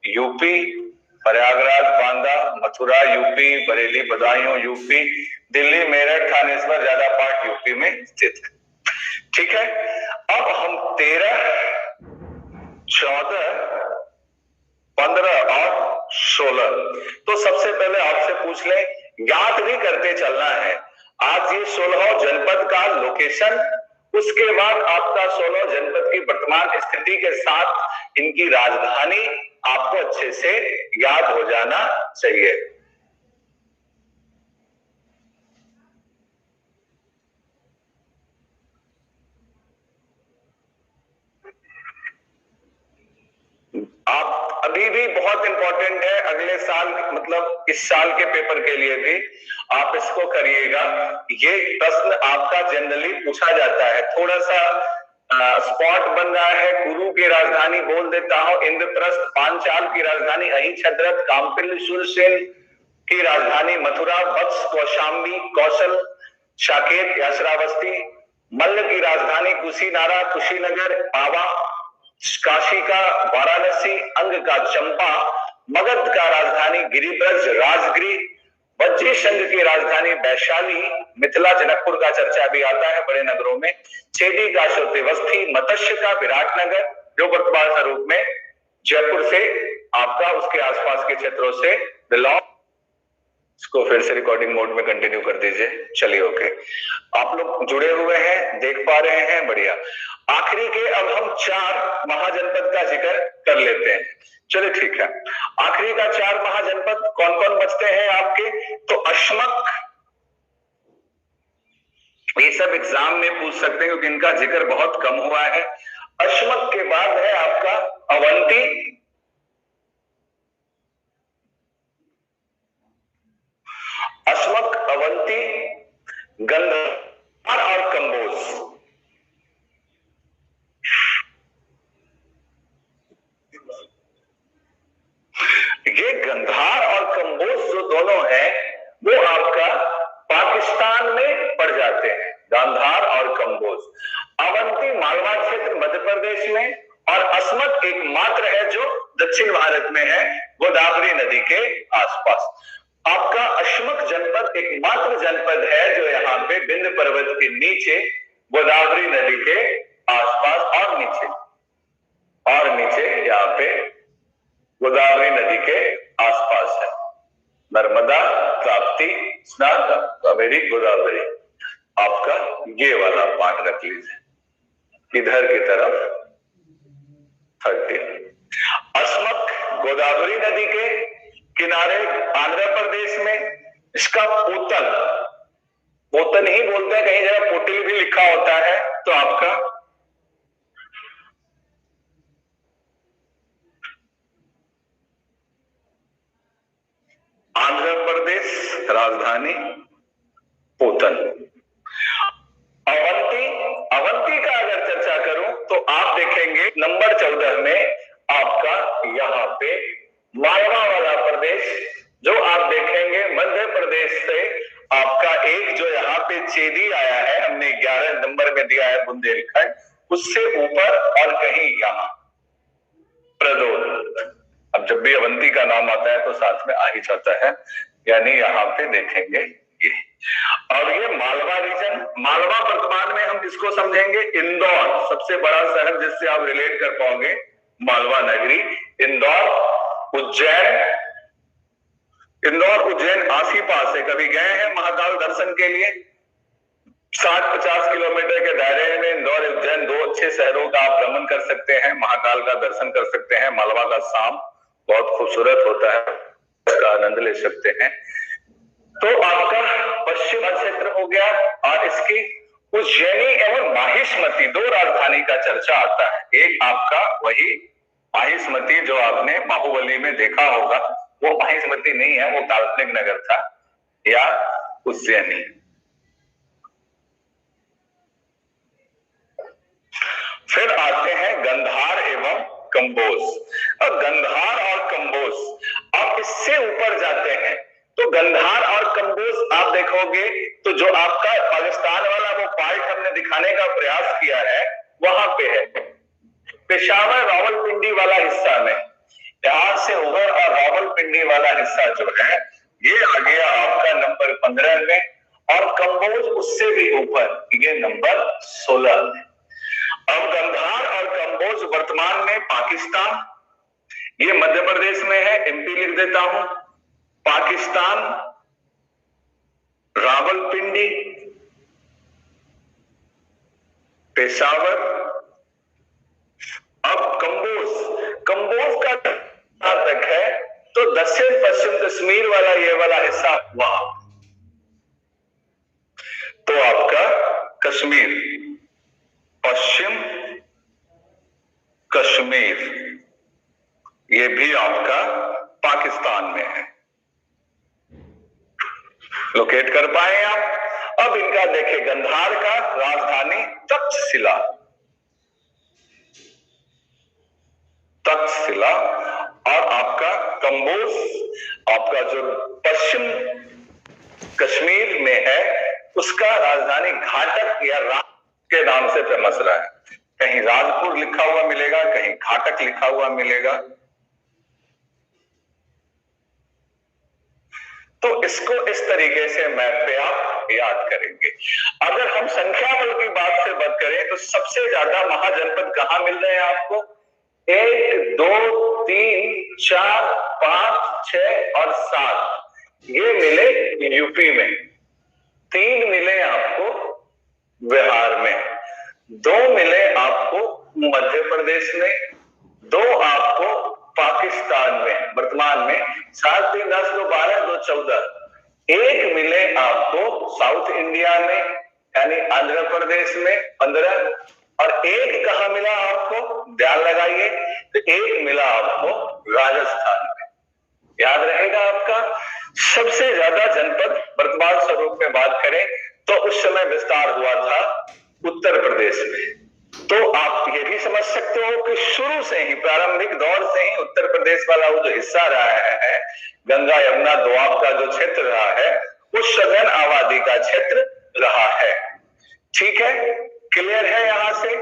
Speaker 1: UP, Prayagraj, Banda, Mathura UP, Bareilly, Badaun UP, Delhi, Meerut, Thanesar, ज्यादा पार्ट यूपी में स्थित है। ठीक है, अब हम 13, 14, 15 और 16, तो सबसे पहले आपसे पूछ ले, याद भी करते चलना है। आज ये 16 जनपद का लोकेशन, उसके बाद आपका 16 जनपद की वर्तमान स्थिति के साथ इनकी राजधानी आपको अच्छे से याद हो जाना चाहिए। आप अभी भी बहुत इंपॉर्टेंट है, अगले साल मतलब इस साल के पेपर के लिए भी आप इसको करिएगा। ये प्रश्न आपका जनरली पूछा जाता है, थोड़ा सा स्पॉट बन रहा है। कुरु की राजधानी बोल देता हूं इंद्रप्रस्थ, पांचाल की राजधानी अहिछत्रत, काम्पिल शूरसेन की राजधानी मथुरा, वत्स, कौशाम्बी, कौशल, साकेत या श्रावस्ती, मल्ल की राजधानी कुशीनारा, कुशीनगर, पावा, काशी का वाराणसी, अंग का चंपा, मगध का राजधानी गिरिब्रज, राजगिरी, बज्जी संघ की राजधानी वैशाली, मिथिला जनकपुर का चर्चा भी आता है बड़े नगरों में, चेदी का श्रुतिवस्थी, मत्स्य का विराटनगर जो वर्तमान स्वरूप में जयपुर से आपका उसके आसपास के क्षेत्रों से बिलोंग। इसको फिर से रिकॉर्डिंग मोड में कंटिन्यू कर दीजिए। चलिए ओके, आप लोग जुड़े हुए हैं, देख पा रहे हैं, बढ़िया। आखिरी के अब हम 4 महाजनपद का जिक्र कर लेते हैं। चलिए ठीक है, आखिरी का 4 महाजनपद कौन कौन बचते हैं आपके? तो अश्मक, ये सब एग्जाम में पूछ सकते हैं क्योंकि इनका जिक्र बहुत कम हुआ है। अश्मक के बाद है आपका अवंती, अश्मक, अवंती, गंधार और कंबोज। ये गंधार और कंबोज जो दोनों हैं वो आपका पाकिस्तान में पड़ जाते हैं, गांधार और कंबोज। अवंती मालवा क्षेत्र मध्य प्रदेश में, और अस्मत एकमात्र है जो दक्षिण भारत में है, गोदावरी नदी के आसपास। आपका अश्मक जनपद एकमात्र जनपद है जो यहाँ पे विंध्य पर्वत के नीचे गोदावरी नदी के आसपास और नीचे यहाँ पे गोदावरी नदी के आसपास है। नर्मदा, ताप्ती, स्नान, कावेरी, गोदावरी, आपका ये वाला पार्ट रख लीजिए इधर की तरफ 30। अस्मक गोदावरी नदी के किनारे आंध्र प्रदेश में, इसका पोतन ही बोलते हैं, कहीं जगह पोटिल भी लिखा होता है। तो आपका आंध्र प्रदेश राजधानी पोतन। अवंती का अगर चर्चा करूं तो आप देखेंगे नंबर 14 में आपका यहाँ पे मालवा वाला प्रदेश, जो आप देखेंगे मध्य प्रदेश से आपका एक जो यहाँ पे चेदी आया है, हमने 11 नंबर में दिया है बुंदेलखंड, उससे ऊपर और कहीं यहाँ प्रदोल। अब जब भी अवंती का नाम आता है तो साथ में आ ही जाता है, यानी यहाँ पे देखेंगे ये। और ये मालवा रीजन, मालवा वर्तमान में हम किसको समझेंगे? इंदौर, सबसे बड़ा शहर जिससे आप रिलेट कर पाओगे, मालवा नगरी। इंदौर, उज्जैन आस ही पास है। कभी गए हैं महाकाल दर्शन के लिए? 60-50 किलोमीटर के दायरे में इंदौर, उज्जैन, 2 अच्छे शहरों का आप भ्रमण कर सकते हैं, महाकाल का दर्शन कर सकते हैं। मालवा का शाम बहुत खूबसूरत होता है, इसका आनंद ले सकते हैं। तो आपका पश्चिम क्षेत्र हो गया, और इसकी उज्जैनी एवं माहिष्मती 2 राजधानी का चर्चा आता है। एक आपका वही माहिष्मती जो आपने बाहुबली में देखा होगा, वो माहिष्मती नहीं है, वो काल्पनिक नगर था, या उज्जैनी। फिर आते हैं गंधार एवं कंबोज। अब गंधार और कंबोज, आप इससे ऊपर जाते हैं तो गंधार और कंबोज आप देखोगे तो जो आपका पाकिस्तान वाला वो पार्ट हमने दिखाने का प्रयास किया है वहां पे है पेशावर रावलपिंडी वाला हिस्सा में, यहां से उभर और रावलपिंडी वाला हिस्सा जो है ये आ गया आपका नंबर 15 में, और कंबोज उससे भी ऊपर, ये नंबर 16 में। अब गंधार और कंबोज वर्तमान में पाकिस्तान, ये मध्य प्रदेश में है, एमपी लिख देता हूं, पाकिस्तान, रावलपिंडी, पेशावर। अब कंबोज का तक है तो दक्षिण पश्चिम कश्मीर वाला ये वाला हिस्सा वहां, तो आपका कश्मीर, पश्चिम कश्मीर, ये भी आपका पाकिस्तान में है। लोकेट कर पाए आप। अब इनका देखिए, गंधार का राजधानी तक्षशिला, तक्षशिला, और आपका कंबोज आपका जो पश्चिम कश्मीर में है उसका राजधानी घाटक या राज के नाम से फेमस रहा है। कहीं राजपुर लिखा हुआ मिलेगा, कहीं घाटक लिखा हुआ मिलेगा। तो इसको इस तरीके से मैप पे आप याद करेंगे। अगर हम संख्या बल की बात करें तो सबसे ज्यादा महाजनपद कहां मिल रहे हैं आपको? 1, 2, 3, 4, 5, 6 और 7 ये मिले यूपी में, 3 मिले आपको बिहार में, 2 मिले आपको मध्य प्रदेश में, 2 आपको पाकिस्तान में वर्तमान में, 7, 3, 10, 2, 12, 2, 14, 1 मिले आपको साउथ इंडिया में यानी आंध्र प्रदेश में 15, और 1 कहां मिला आपको? ध्यान लगाइए, तो 1 मिला आपको राजस्थान में। याद रहेगा आपका। सबसे ज्यादा जनपद वर्तमान स्वरूप में बात करें तो उस समय विस्तार हुआ था उत्तर प्रदेश में। तो आप ये भी समझ सकते हो कि शुरू से ही, प्रारंभिक दौर से ही उत्तर प्रदेश वाला वो जो हिस्सा रहा है, गंगा यमुना दोआब का जो क्षेत्र रहा है, वो सघन आबादी का क्षेत्र रहा है। ठीक है, क्लियर है यहां से?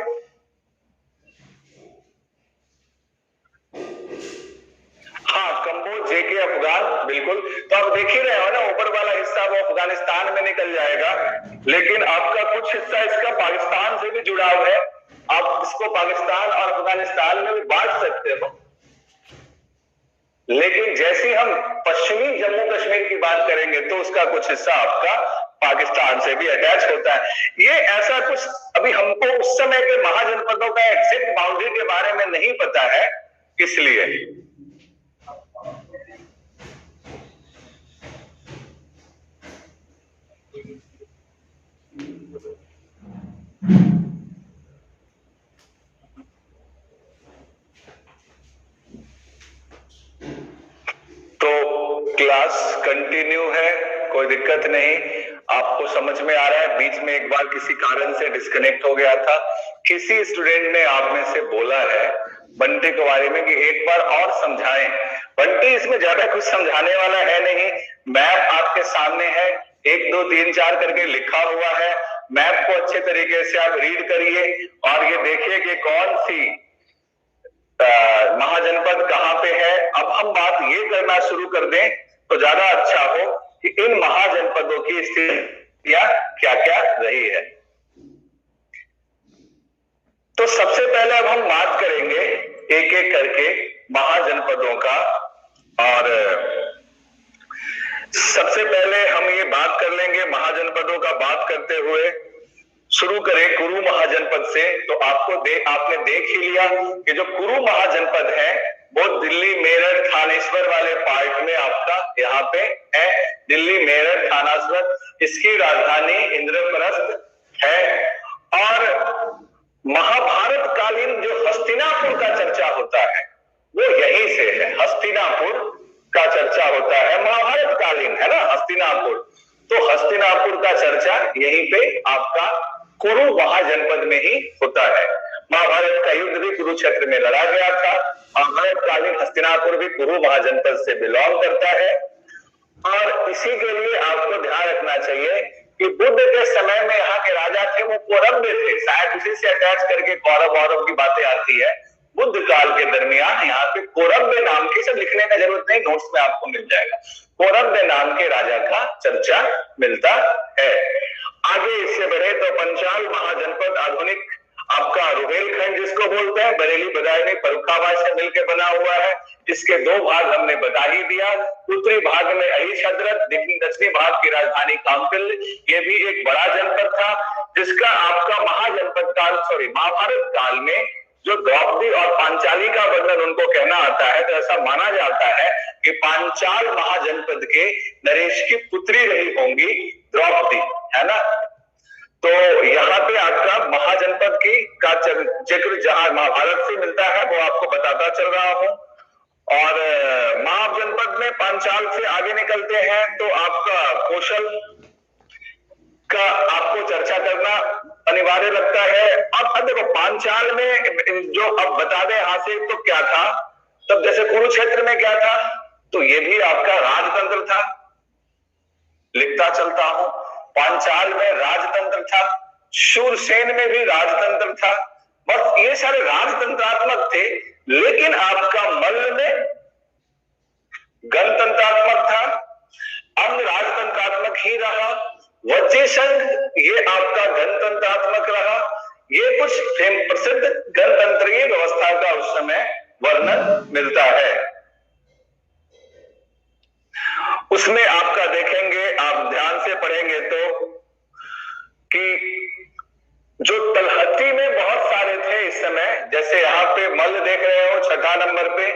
Speaker 1: हाँ, कंबोज, जेके, अफगान, बिल्कुल। तो आप देख ही रहे हो ना, ऊपर वाला हिस्सा वो अफगानिस्तान में निकल जाएगा, लेकिन आपका कुछ हिस्सा इसका पाकिस्तान से भी जुड़ाव है। आप इसको पाकिस्तान और अफगानिस्तान में भी बांट सकते हो, लेकिन जैसे हम पश्चिमी जम्मू कश्मीर की बात करेंगे तो उसका कुछ हिस्सा आपका पाकिस्तान से भी अटैच होता है। ये ऐसा कुछ, अभी हमको उस समय के महाजनपदों का एग्जैक्ट बाउंड्री के बारे में नहीं पता है, इसलिए। तो क्लास कंटिन्यू है, कोई दिक्कत नहीं, आपको समझ में आ रहा है। बीच में एक बार किसी कारण से डिस्कनेक्ट हो गया था। किसी स्टूडेंट ने आप में से बोला है बंटी के बारे में कि एक बार और समझाएं। बंटी, इसमें ज्यादा कुछ समझाने वाला है नहीं, मैप आपके सामने है, 1, 2, 3, 4 करके लिखा हुआ है। मैप को अच्छे तरीके से आप रीड करिए और ये देखिए कि कौन सी महाजनपद कहां पे है। अब हम बात ये करना शुरू कर दें तो ज्यादा अच्छा हो कि इन महाजनपदों की स्थितियां क्या क्या रही है। तो सबसे पहले अब हम बात करेंगे एक एक करके महाजनपदों का, और सबसे पहले हम ये बात कर लेंगे महाजनपदों का बात करते हुए। शुरू करें कुरु महाजनपद से। तो आपने देख ही लिया कि जो कुरु महाजनपद है वो दिल्ली मेरठ थानेश्वर वाले पार्ट में आपका यहाँ पे है, दिल्ली मेरठ थानेश्वर। इसकी राजधानी इंद्रप्रस्थ है। और महाभारत कालीन जो हस्तिनापुर का चर्चा होता है वो यहीं से है, हस्तिनापुर का चर्चा होता है, महाभारत कालीन है ना हस्तिनापुर। तो हस्तिनापुर का चर्चा यहीं पे आपका कुरु महाजनपद में ही होता है। महाभारत का युद्ध भी कुरुक्षेत्र में लड़ा गया था। महाभारत कालीन हस्तिनापुर भी कुरु महाजनपद से बिलोंग करता है। और इसी के लिए आपको ध्यान रखना चाहिए कि बुद्ध के समय में यहाँ के राजा थे वो कौरव्य थे, शायद उसी से अटैच करके कौरव औरव की बातें आती है। बुद्ध काल के दरमियान यहाँ पे कौरव्य नाम के, सब लिखने का जरूरत नहीं, नोट्स में आपको मिल जाएगा, कौरव्य नाम के राजा का चर्चा मिलता है। आगे इससे बढ़े तो पंचाल महाजनपद आधुनिक आपका रुहेलखंड जिसको बोलते हैं, बरेली बदायूं फर्रुखाबाद से मिलकर बना हुआ है। इसके दो भाग हमने बता ही दिया। उत्तरी भाग में अहिच हजरत, दक्षिणी भाग की राजधानी काम्पिल, ये भी एक बड़ा जनपद था जिसका आपका महाजनपद काल महाभारत काल में जो द्रौपदी और पांचाली का वर्णन उनको कहना आता है, तो ऐसा माना जाता है कि पांचाल महाजनपद के नरेश की पुत्री रही होंगी द्रौपदी, है ना। तो यहाँ पे आपका महाजनपद की का जिक्र जहां महाभारत से मिलता है वो आपको बताता चल रहा हूं। और महाजनपद में पांचाल से आगे निकलते हैं तो आपका कौशल का आपको चर्चा करना अनिवार्य लगता है। अब देखो पांचाल में जो अब बता दें यहां से तो क्या था, तब जैसे कुरुक्षेत्र में क्या था, तो ये भी आपका राजतंत्र था, लिखता चलता हूं। पांचाल में राजतंत्र था, शूरसेन में भी राजतंत्र था, बस ये सारे राजतंत्रात्मक थे। लेकिन आपका मल्ल में गणतंत्रात्मक था, अंग राजतंत्रात्मक ही रहा, वज्रसंघ ये आपका गणतंत्रात्मक रहा। ये कुछ प्रसिद्ध गणतंत्रीय व्यवस्था का उस समय वर्णन मिलता है। उसमें आपका देखेंगे, आप ध्यान से पढ़ेंगे तो कि जो तलहटी में बहुत सारे थे इस समय, जैसे यहाँ पे मल्ल देख रहे हो 6ठा नंबर पे,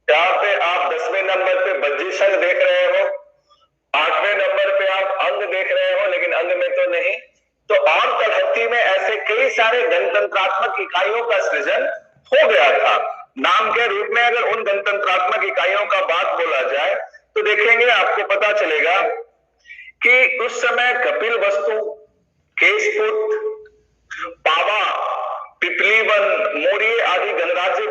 Speaker 1: यहाँ पे आप 10वें नंबर पे वज्रसंघ देख रहे हो, 8वें नंबर पे आप अंग देख रहे हो, लेकिन अंग में तो नहीं। तो और तलहटी में ऐसे कई सारे गणतंत्रात्मक इकाइयों का सृजन हो गया था। नाम के रूप में अगर उन गणतंत्रात्मक इकाइयों का बात बोला जाए तो देखेंगे आपको पता चलेगा कि उस समय कपिल वस्तु, केशपुट, पावा, पिपलीवन, मोरिये आदि गणराज्य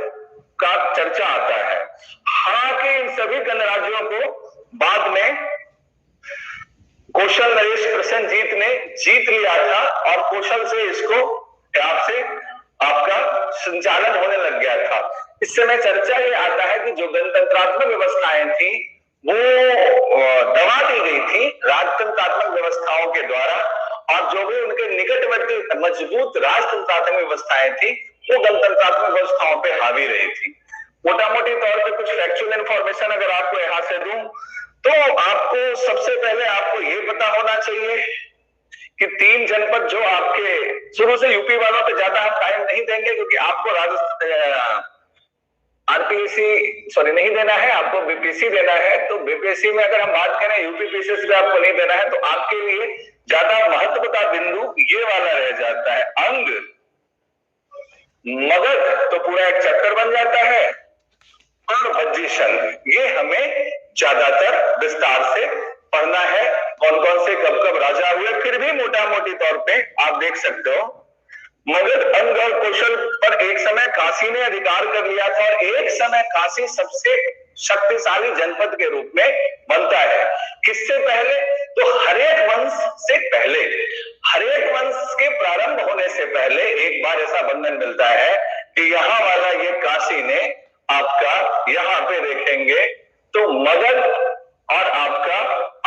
Speaker 1: का चर्चा आता है। हालांकि इन सभी गणराज्यों को बाद में कौशल नरेश प्रसेनजीत ने जीत लिया था और कौशल से इसको आपसे आपका संचालन होने लग गया था। इस समय चर्चा ये आता है कि जो गणतंत्रात्मक व्यवस्थाएं थी वो दबा दी गई थी राजतंत्रात्मक व्यवस्थाओं के द्वारा, और जो भी उनके निकटवर्ती मजबूत राजतंत्रात्मक व्यवस्थाएं थी वो गणतंत्रात्मक व्यवस्थाओं पे हावी रही थी। मोटा मोटी तौर पे कुछ फैक्चुअल इंफॉर्मेशन अगर आपको यहां से दूं तो आपको सबसे पहले आपको ये पता होना चाहिए कि 3 जनपद जो आपके, शुरू से यूपी वालों पे ज्यादा आप टाइम नहीं देंगे क्योंकि आपको राजस्थान आरपीएससी नहीं देना है, आपको बीपीएससी देना है। तो बीपीएससी में अगर हम बात करें, यूपी पीसीएस में आपको नहीं देना है, तो आपके लिए ज्यादा महत्व का बिंदु ये वाला रह जाता है, अंग मगध तो पूरा एक चैप्टर बन जाता है, और वज्रसंघ ये हमें ज्यादातर विस्तार से पढ़ना है। कौन कौन से कब कब राजा हुए, फिर भी मोटा मोटी तौर पे आप देख सकते हो मगध, अंग और कौशल पर एक समय काशी ने अधिकार कर लिया था, और एक समय काशी सबसे शक्तिशाली जनपद के रूप में बनता है। किससे पहले, तो हरेक वंश से पहले, हरेक वंश के प्रारंभ होने से पहले एक बार ऐसा बंधन मिलता है कि यहाँ वाला ये काशी ने आपका यहाँ पे देखेंगे तो मगध और आपका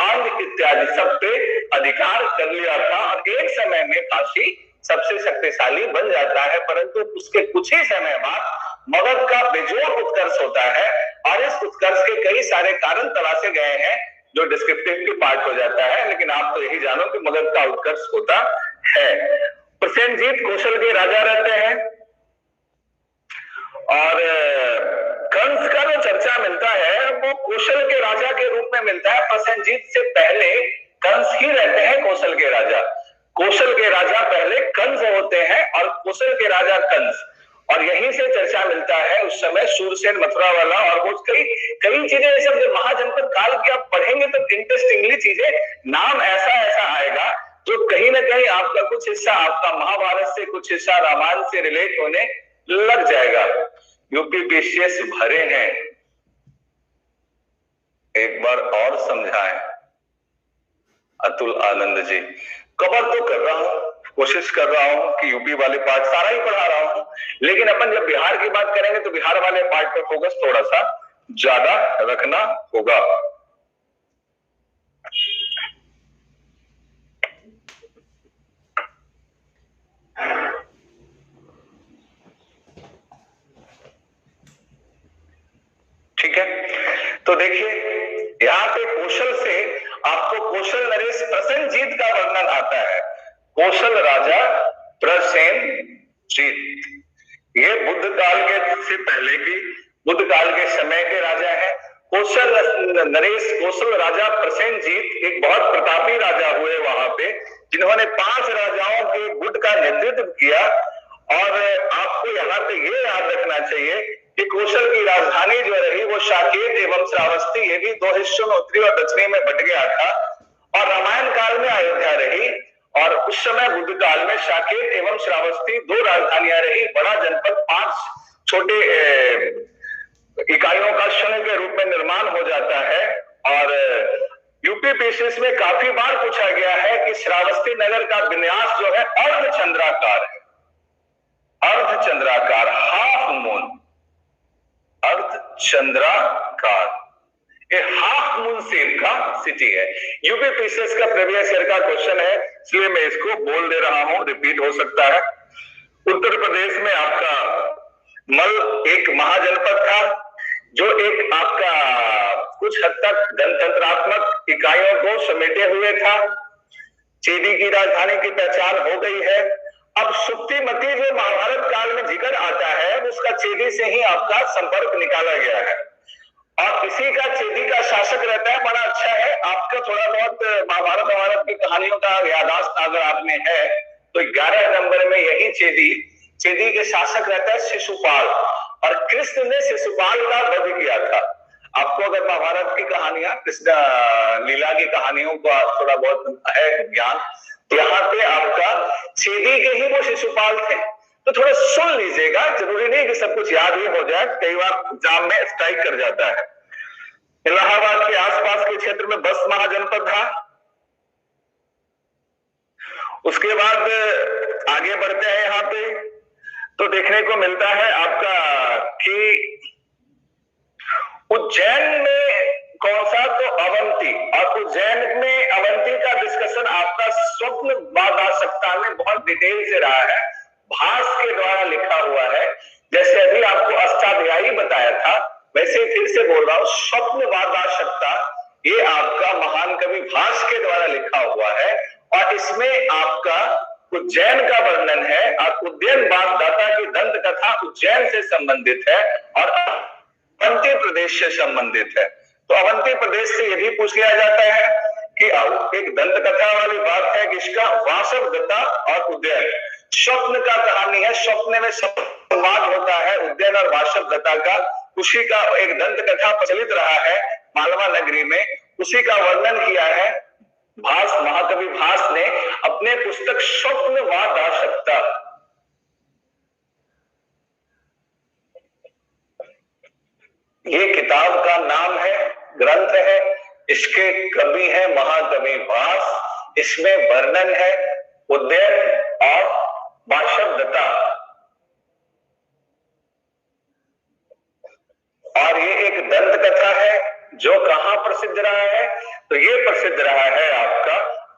Speaker 1: अंग इत्यादि सब पे अधिकार कर लिया था, और एक समय में काशी सबसे शक्तिशाली बन जाता है। परंतु उसके कुछ ही समय बाद मगध का बेजोड़ उत्कर्ष होता है, और इस उत्कर्ष के कई सारे कारण तलाशे गए हैं जो डिस्क्रिप्टिव की पार्ट हो जाता है, लेकिन आप तो यही जानो कि मगध का उत्कर्ष होता है। प्रसेनजीत कौशल के राजा रहते हैं, और कंस का जो चर्चा मिलता है वो कौशल के राजा के रूप में मिलता है। प्रसेनजीत से पहले कंस ही रहते हैं कौशल के राजा, कौशल के राजा पहले कंस होते हैं और कौशल के राजा कंस, और यहीं से चर्चा मिलता है उस समय शूरसेन मथुरा वाला, और वो कई चीजें सब जब महाजनपद काल की आप पढ़ेंगे तो इंटरेस्टिंगली चीजें, नाम ऐसा ऐसा आएगा जो कहीं ना कहीं आपका कुछ हिस्सा आपका महाभारत से, कुछ हिस्सा रामायण से रिलेट होने लग जाएगा। यूपीपीसीएस भरे हैं, एक बार और समझाएं अतुल आनंद जी। कवर तो कर रहा हूं, कोशिश कर रहा हूं कि यूपी वाले पार्ट सारा ही पढ़ा रहा हूं, लेकिन अपन जब बिहार की बात करेंगे तो बिहार वाले पार्ट पर फोकस थोड़ा सा ज्यादा रखना होगा। ठीक है, तो देखिए यहां पे कौशल से आपको कौशल नरेश प्रसेनजीत का वर्णन आता है। कौशल राजा प्रसेनजीत, ये बुद्ध काल के से पहले की, बुद्ध काल के समय के राजा है। कौशल नरेश, कौशल राजा प्रसेनजीत एक बहुत प्रतापी राजा हुए वहां पे, जिन्होंने 5 राजाओं के गुट का नेतृत्व किया। और आपको यहाँ पे ये याद रखना चाहिए कि कौशल की राजधानी जो रही वो साकेत एवं श्रावस्ती, ये भी 2 हिस्सों में, उत्तरी और दक्षिणी में बट गया था। और रामायण काल में अयोध्या रही, और उस समय बुद्ध काल में साकेत एवं श्रावस्ती 2 राजधानियां रही। बड़ा जनपद 5 छोटे इकाइयों का संघ के रूप में निर्माण हो जाता है। और यूपीपीसीएस में काफी बार पूछा गया है कि श्रावस्ती नगर का विन्यास जो है अर्धचंद्राकार है, अर्धचंद्राकार, हाफ मून, अर्धचंद्राकार, ये हाफ मून शेप का सिटी है। यूपीपीसीएस का प्रीवियस ईयर का क्वेश्चन है, इसलिए मैं इसको बोल दे रहा हूं, रिपीट हो सकता है। उत्तर प्रदेश में आपका मल एक महाजनपद था, जो एक आपका कुछ हद तक गणतंत्रात्मक इकाइयों को समेटे हुए था। चेदी की राजधानी की पहचान हो गई है। अब सुप्तिमती जो महाभारत काल में जिक्र आता है, उसका चेदी से ही आपका संपर्क निकाला गया है, और इसी का चेदी का शासक रहता है। बड़ा अच्छा है, आपका थोड़ा बहुत महाभारत की कहानियों का यादाश्त अगर आप में है तो 11 नंबर में यही चेदी के शासक रहता है शिशुपाल, और कृष्ण ने शिशुपाल का वध किया था। आपको अगर महाभारत की कहानियां, कृष्ण लीला की कहानियों का थोड़ा बहुत है ज्ञान, तो यहाँ पे आपका चेदी के ही वो शिशुपाल थे। तो थोड़ा सुन लीजिएगा, जरूरी नहीं कि सब कुछ याद ही हो जाए, कई बार एग्जाम में स्ट्राइक कर जाता है। इलाहाबाद के आसपास के क्षेत्र में 10 महाजनपद था। उसके बाद आगे बढ़ते हैं, यहाँ पे तो देखने को मिलता है आपका कि उज्जैन में कौन सा, तो अवंती, और उज्जैन में अवंती का डिस्कशन आपका स्वप्न वादाशक्ता में बहुत डिटेल से रहा है, भास के द्वारा लिखा हुआ है। जैसे अभी आपको अष्टाध्यायी बताया था, वैसे फिर से बोल रहा हूं, स्वप्न वादाशक्ता ये आपका महान कवि भास के द्वारा लिखा हुआ है, और इसमें आपका उज्जैन का वर्णन है, और उज्जैन वाददाता की दंत कथा उज्जैन से संबंधित है और अवंती प्रदेश से संबंधित है। तो अवंती प्रदेश से यह भी पूछ लिया जाता है कि एक दंत कथा वाली बात है, किसका, वासवदत्ता और उज्जैन। स्वप्न का कहानी है, स्वप्न में संवाद होता है उज्जैन और वासवदत्ता का, उसी का एक दंत कथा प्रचलित रहा है मालवा नगरी में, उसी का वर्णन किया है भास, महाकवि भास ने अपने पुस्तक स्वप्न वादाशक्ता। ये किताब का नाम है, ग्रंथ है, इसके कवि है महाकवि भास। इसमें वर्णन है उज्जैन और वासवदत्ता, और ये एक दंत कथा है जो कहां प्रसिद्ध रहा है, तो ये प्रसिद्ध रहा है आपका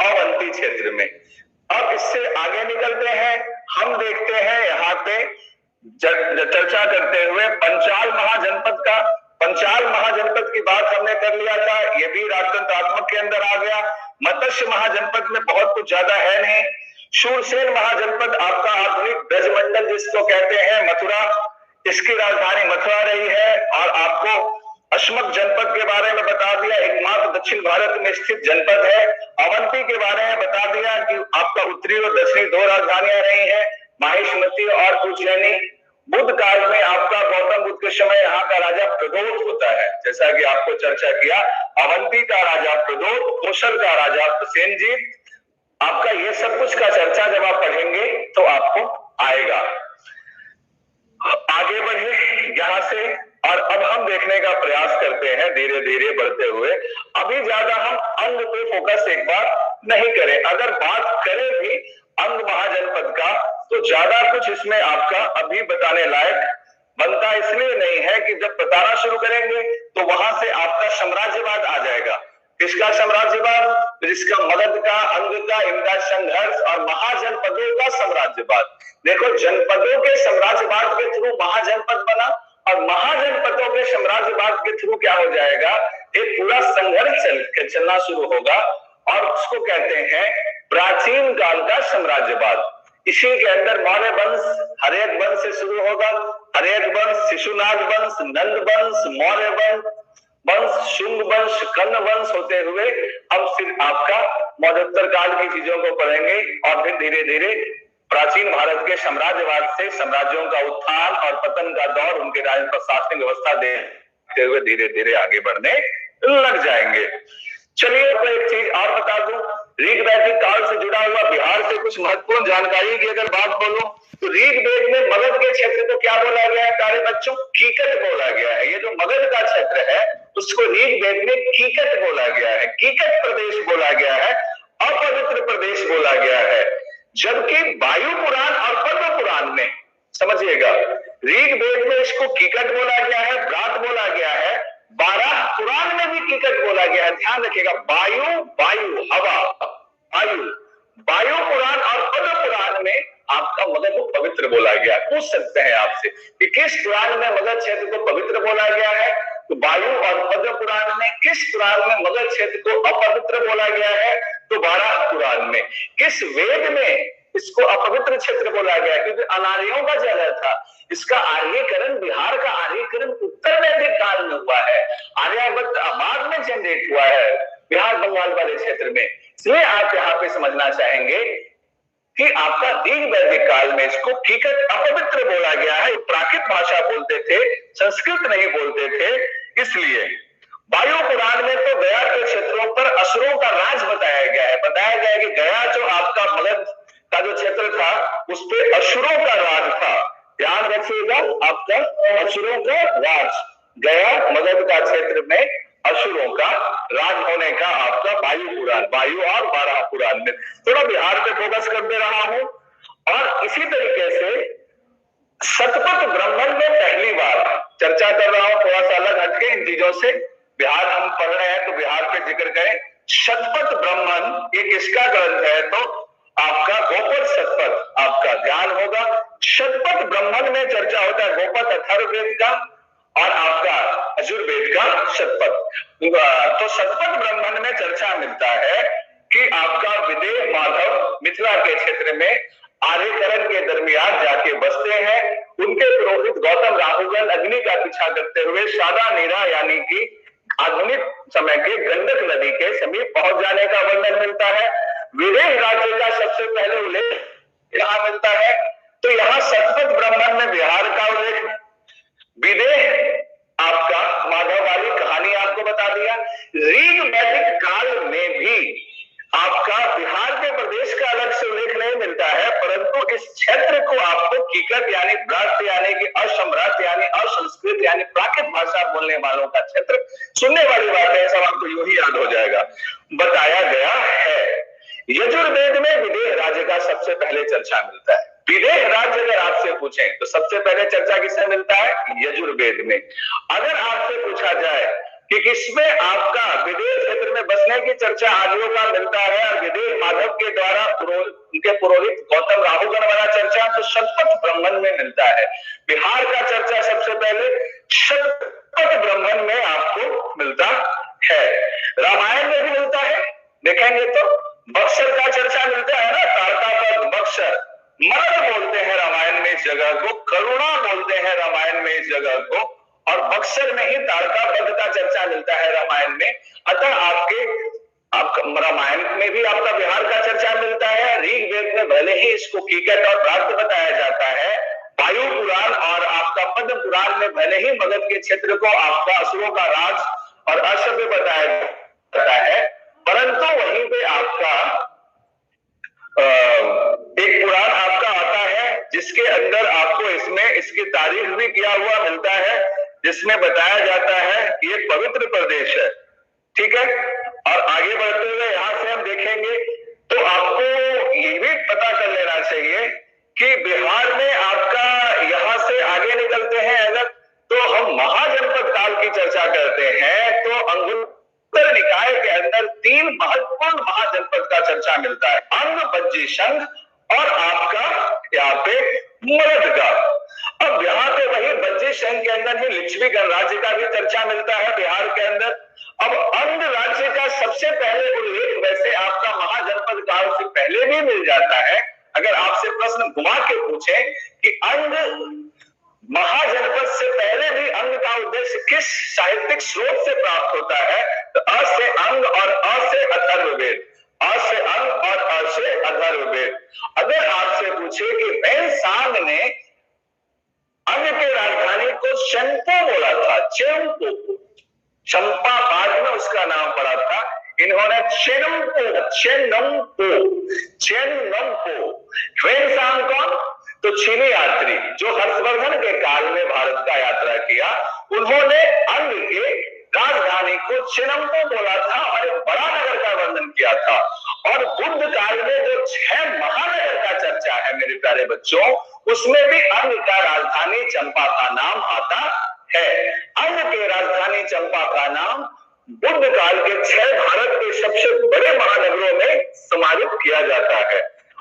Speaker 1: अवंती क्षेत्र में। अब इससे आगे निकलते हैं, हम देखते हैं यहाँ पे चर्चा करते हुए पंचाल महाजनपद का। पंचाल महाजनपद की बात हमने कर लिया था, ये भी राजतंत्रात्मक के अंदर आ गया। मत्स्य महाजनपद में बहुत कुछ ज्यादा है नहीं। शूरसेन महाजनपद आपका आधुनिक ब्रजमंडल जिसको कहते हैं, मथुरा, इसकी राजधानी मथुरा रही है। और आपको अश्मक जनपद के बारे में बता दिया, एकमात्र दक्षिण भारत में स्थित जनपद है। अवंती के बारे में बता दिया कि आपका उत्तरी और दक्षिणी 2 राजधानियां रही हैं, माहिष्मती और उज्जैनी। बुद्ध काल में आपका गौतम बुद्ध के समय यहाँ का राजा प्रदोत होता है, जैसा कि आपको चर्चा किया। अवंती का राजा प्रदोत, कौशल का राजा प्रसेनजीत, आपका ये सब कुछ का चर्चा जब आप पढ़ेंगे तो आपको आएगा। आगे बढ़े यहां से, और अब हम देखने का प्रयास करते हैं धीरे धीरे बढ़ते हुए। अभी ज्यादा हम अंग पे फोकस एक बार नहीं करें, अगर बात करें भी अंग महाजनपद का तो ज्यादा कुछ इसमें आपका अभी बताने लायक बनता इसलिए नहीं है कि जब बताना शुरू करेंगे तो वहां से आपका साम्राज्यवाद आ जाएगा। किसका साम्राज्यवाद? जिसका मगध का, अंग का, इनका संघर्ष और महाजनपदों का साम्राज्यवाद। देखो, जनपदों के साम्राज्यवाद के थ्रू महाजनपद बना और महाजनपदों के साम्राज्यवाद के थ्रू क्या हो जाएगा, एक पूरा संघर्ष चलना शुरू होगा और उसको कहते हैं प्राचीन काल का साम्राज्यवाद। इसी के अंदर मौर्य वंश हर्यक वंश से शुरू होगा, हर्यक वंश, शिशुनाग वंश, नंद वंश, मौर्य वंश, शुंग वंश, कर्ण वंश होते हुए अब फिर आपका मौर्योत्तर काल की चीजों को पढ़ेंगे और फिर धीरे धीरे प्राचीन भारत के साम्राज्यवाद से साम्राज्यों का उत्थान और पतन का दौर, उनके राज प्रशासनिक व्यवस्था देखते हुए धीरे धीरे आगे बढ़ने लग जाएंगे। चलिए तो एक चीज और बता दूं, ऋग वैदिक काल से जुड़ा हुआ बिहार से कुछ महत्वपूर्ण जानकारी की अगर बात बोलूं तो ऋग्वेद में मगध के क्षेत्र को क्या बोला गया है प्यारे बच्चों? कीकट बोला गया है। ये जो मगध का क्षेत्र है उसको ऋग्वेद में कीकट बोला गया है, कीकट प्रदेश बोला गया है, अपवित्र प्रदेश बोला गया है। जबकि वायु पुराण और पद्म पुराण में, समझिएगा, ऋग्वेद में इसको कीकट बोला गया है, व्रात बोला गया है, 12 पुराण में भी कीकट बोला गया है। ध्यान रखिएगा, वायु, वायु, हवा, वायु, वायु पुराण और पद्म पुराण में आपका मगध को पवित्र बोला गया। पूछ सकते हैं आपसे कि किस पुराण में मगध क्षेत्र को पवित्र बोला गया है? तो वायु और पद्म पुराण में। किस पुराण में मगध क्षेत्र को अपवित्र बोला गया है? तो 12 पुराण में। किस वेद में इसको अपवित्र क्षेत्र बोला गया? क्योंकि अनार्यों का जगह था। इसका आर्यीकरण, बिहार का आर्यीकरण उत्तर वैदिक काल में हुआ है, आर्यावर्त बाद में जनरेट हुआ है बिहार बंगाल वाले क्षेत्र में। इसलिए आप यहाँ पे समझना चाहेंगे कि आपका ऋग वैदिक काल में इसको कीकट अपवित्र बोला गया है। प्राकृत भाषा बोलते थे, संस्कृत नहीं बोलते थे। इसलिए वायु पुराण में तो गया के क्षेत्रों पर असुरों का राज बताया गया है। बताया गया है कि गया जो आपका मगध का जो क्षेत्र था उस पे असुरों का राज था। ध्यान रखिएगा, आपका असुरों का राज, गया मगध का क्षेत्र में असुरों का राज होने का आपका वायु पुराण, वायु और 12 पुराण में। थोड़ा बिहार पे फोकस कर दे रहा हूं। और इसी तरीके से शतपथ ब्राह्मण में पहली बार चर्चा कर रहा हूं, थोड़ा सा अलग हटके इन चीजों से। बिहार हम पढ़ रहे हैं तो बिहार पे जिक्र करें। शतपथ ब्राह्मण ये किसका ग्रंथ है? तो आपका गोपद शतपथ, आपका ध्यान होगा। शतपथ ब्राह्मण में चर्चा होता है गोपद अथर्ववेद का और आपका यजुर्वेद का शतपथ। तो शतपथ ब्राह्मण में चर्चा मिलता है कि आपका विदेह माधव मिथिला के क्षेत्र में आर्यकरण के दरमियान जाके बसते हैं। उनके पुरोहित गौतम राहुगण अग्नि का पीछा करते हुए शादा नीरा यानी कि आधुनिक समय के गंडक नदी के समीप पहुंच जाने का वर्णन मिलता है। विदेह राज्य का सबसे पहले उल्लेख यहाँ मिलता है। तो यहाँ शतपथ ब्राह्मण में बिहार का उल्लेख, विदेह आपका माधव वाली कहानी आपको बता दिया। ऋग वैदिक काल में भी आपका बिहार के प्रदेश का अलग से उल्लेख नहीं मिलता है, परंतु इस क्षेत्र को आपको कीकट यानी व्रत यानी कि असम्राट यानी असंस्कृत यानी प्राकृत भाषा बोलने वालों का क्षेत्र, सुनने वाली बात है, सब आपको यूं ही याद हो जाएगा, बताया गया है। यजुर्वेद में विदेह राज्य का सबसे पहले चर्चा मिलता है। विदेह राज्य अगर आपसे पूछें तो सबसे पहले चर्चा किससे मिलता है? यजुर्वेद में। अगर आपसे पूछा जाए कि किसमें आपका विदेह क्षेत्र में बसने की चर्चा आर्यों का मिलता है और विदेह माधव के द्वारा उनके पुरोहित गौतम राहुगण वाला चर्चा, तो शतपथ ब्राह्मण में मिलता है। बिहार का चर्चा सबसे पहले शतपथ ब्राह्मण में आपको मिलता है। रामायण में भी मिलता है, देखेंगे तो बक्सर का चर्चा मिलता है ना, तारकापद बक्सर, मर्द बोलते हैं रामायण में इस जगह को, करुणा बोलते हैं रामायण में इस जगह को, और बक्सर में ही तारकापद का चर्चा मिलता है रामायण में। अतः आपका रामायण में भी आपका बिहार का चर्चा मिलता है। ऋग्वेद में भले ही इसको कीकट और व्रत बताया जाता है, वायु पुराण और आपका पद्म पुराण में भले ही मगध के क्षेत्र को आपका असुरों का राज और असभ्य बताया जाता है, परंतु वहीं पे आपका एक पुराण आपका आता है जिसके अंदर आपको इसमें इसकी तारीफ भी किया हुआ मिलता है, जिसमें बताया जाता है कि ये पवित्र प्रदेश है, ठीक है। और आगे बढ़ते हुए यहां से हम देखेंगे तो आपको ये भी पता कर लेना चाहिए कि बिहार में आपका यहां से आगे निकलते हैं अगर, तो हम महाजनपद काल की चर्चा करते हैं तो अंगुत्तर निकाय के अंदर 3 महत्वपूर्ण महाजनपद का चर्चा मिलता है, अंग, बज्जी, शंग और आपका यहाँ पे मरदगा। अब यहाँ पे वही बज्जी शंग के अंदर ही लिच्छवी गणराज्य का भी चर्चा मिलता है बिहार के अंदर। अब अंग राज्य का सबसे पहले उल्लेख वैसे आपका महाजनपद काल से पहले भी मिल जाता है। अगर आपसे प्रश्न घुमा के पूछे कि अंग महाजनपद से पहले भी अंग का उद्देश्य किस साहित्यिक स्रोत से प्राप्त होता है, तो अ से अंग और अ से अथर्ववेद, अ से अंग और अ से अथर्ववेद। अगर आपसे पूछे कि वेनसांग ने अंग के राजधानी को चंपो बोला था, चेम्पो, चंपा पाठ में उसका नाम पड़ा था, इन्होंने चेन्नम्पो वेनसांग कौन, तो चीनी यात्री जो हर्षवर्धन के काल में भारत का यात्रा किया, उन्होंने अंग के राजधानी को चेन्नम्पो बोला था और एक बड़ा नगर का वर्णन किया था। और बुद्ध काल में जो 6 महानगर का चर्चा है मेरे प्यारे बच्चों, उसमें भी अंग का राजधानी चंपा का नाम आता है। अंग के राजधानी चंपा का नाम बुद्ध काल के 6 भारत के सबसे बड़े महानगरों में समाहित किया जाता है।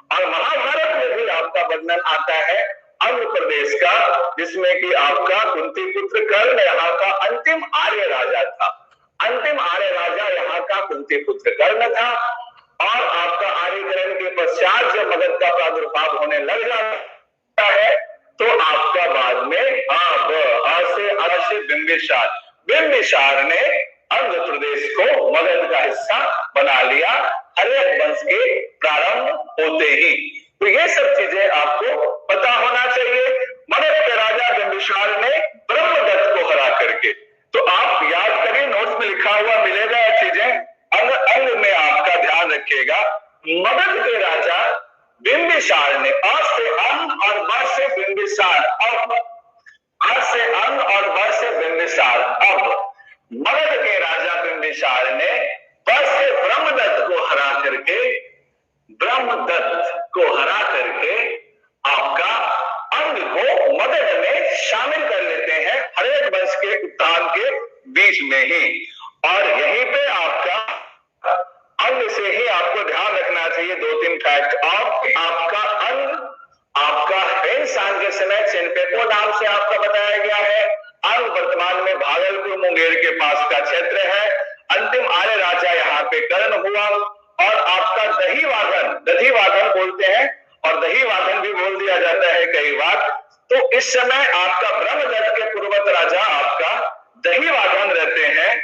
Speaker 1: और महाभारत में भी आपका वर्णन आता है अंग प्रदेश का, जिसमें कि आपका कुंती पुत्र कर्ण यहाँ का अंतिम आर्य राजा था, अंतिम आर्य राजा यहाँ का कुंती पुत्र कर्ण था। और आपका आर्यकरण के पश्चात जब मगध का प्रादुर्भाव होने लग जाता है तो आपका बाद में बिंबिसार, बिंबिसार ने अंग प्रदेश को मगध का हिस्सा बना लिया हर्यक वंश के प्रारंभ होते ही। तो ये सब चीजें आपको पता होना चाहिए। मगध के राजा बिंबिसार ने ब्रह्मदत्त को हरा करके, तो आप याद करिए, नोट्स में लिखा हुआ मिलेगा ये चीजें, अंग अंग में आपका ध्यान रखिएगा। मगध के राजा बिंबिसार ने अ से अंग और ब से बिंबिसार, अब अ से अंग और ब से बिंबिसार, अब मगध के राजा बिंबिसार ने ब से ब्रह्मदत्त को हरा करके, ब्रह्मदत्त को हरा करके आपका अंग को मगध में शामिल कर लेते हैं हर्यक वंश के उत्थान के बीच में ही। और यहीं पे आपका अंग से ही आपको ध्यान रखना चाहिए 2-3 फैक्ट। आपका अंग आपका वेनसांग के समय चेनपेको नाम से आपका बताया गया है। अंग वर्तमान में भागलपुर मुंगेर के पास का क्षेत्र है। अंतिम आर्य राजा यहाँ पे कर्ण हुआ। और आपका दधिवाधन बोलते हैं और दहीवाधन भी बोल दिया जाता है कई बार। तो इस समय आपका ब्रह्मदत्त के पूर्वत राजा आपका दहीवाधन रहते हैं।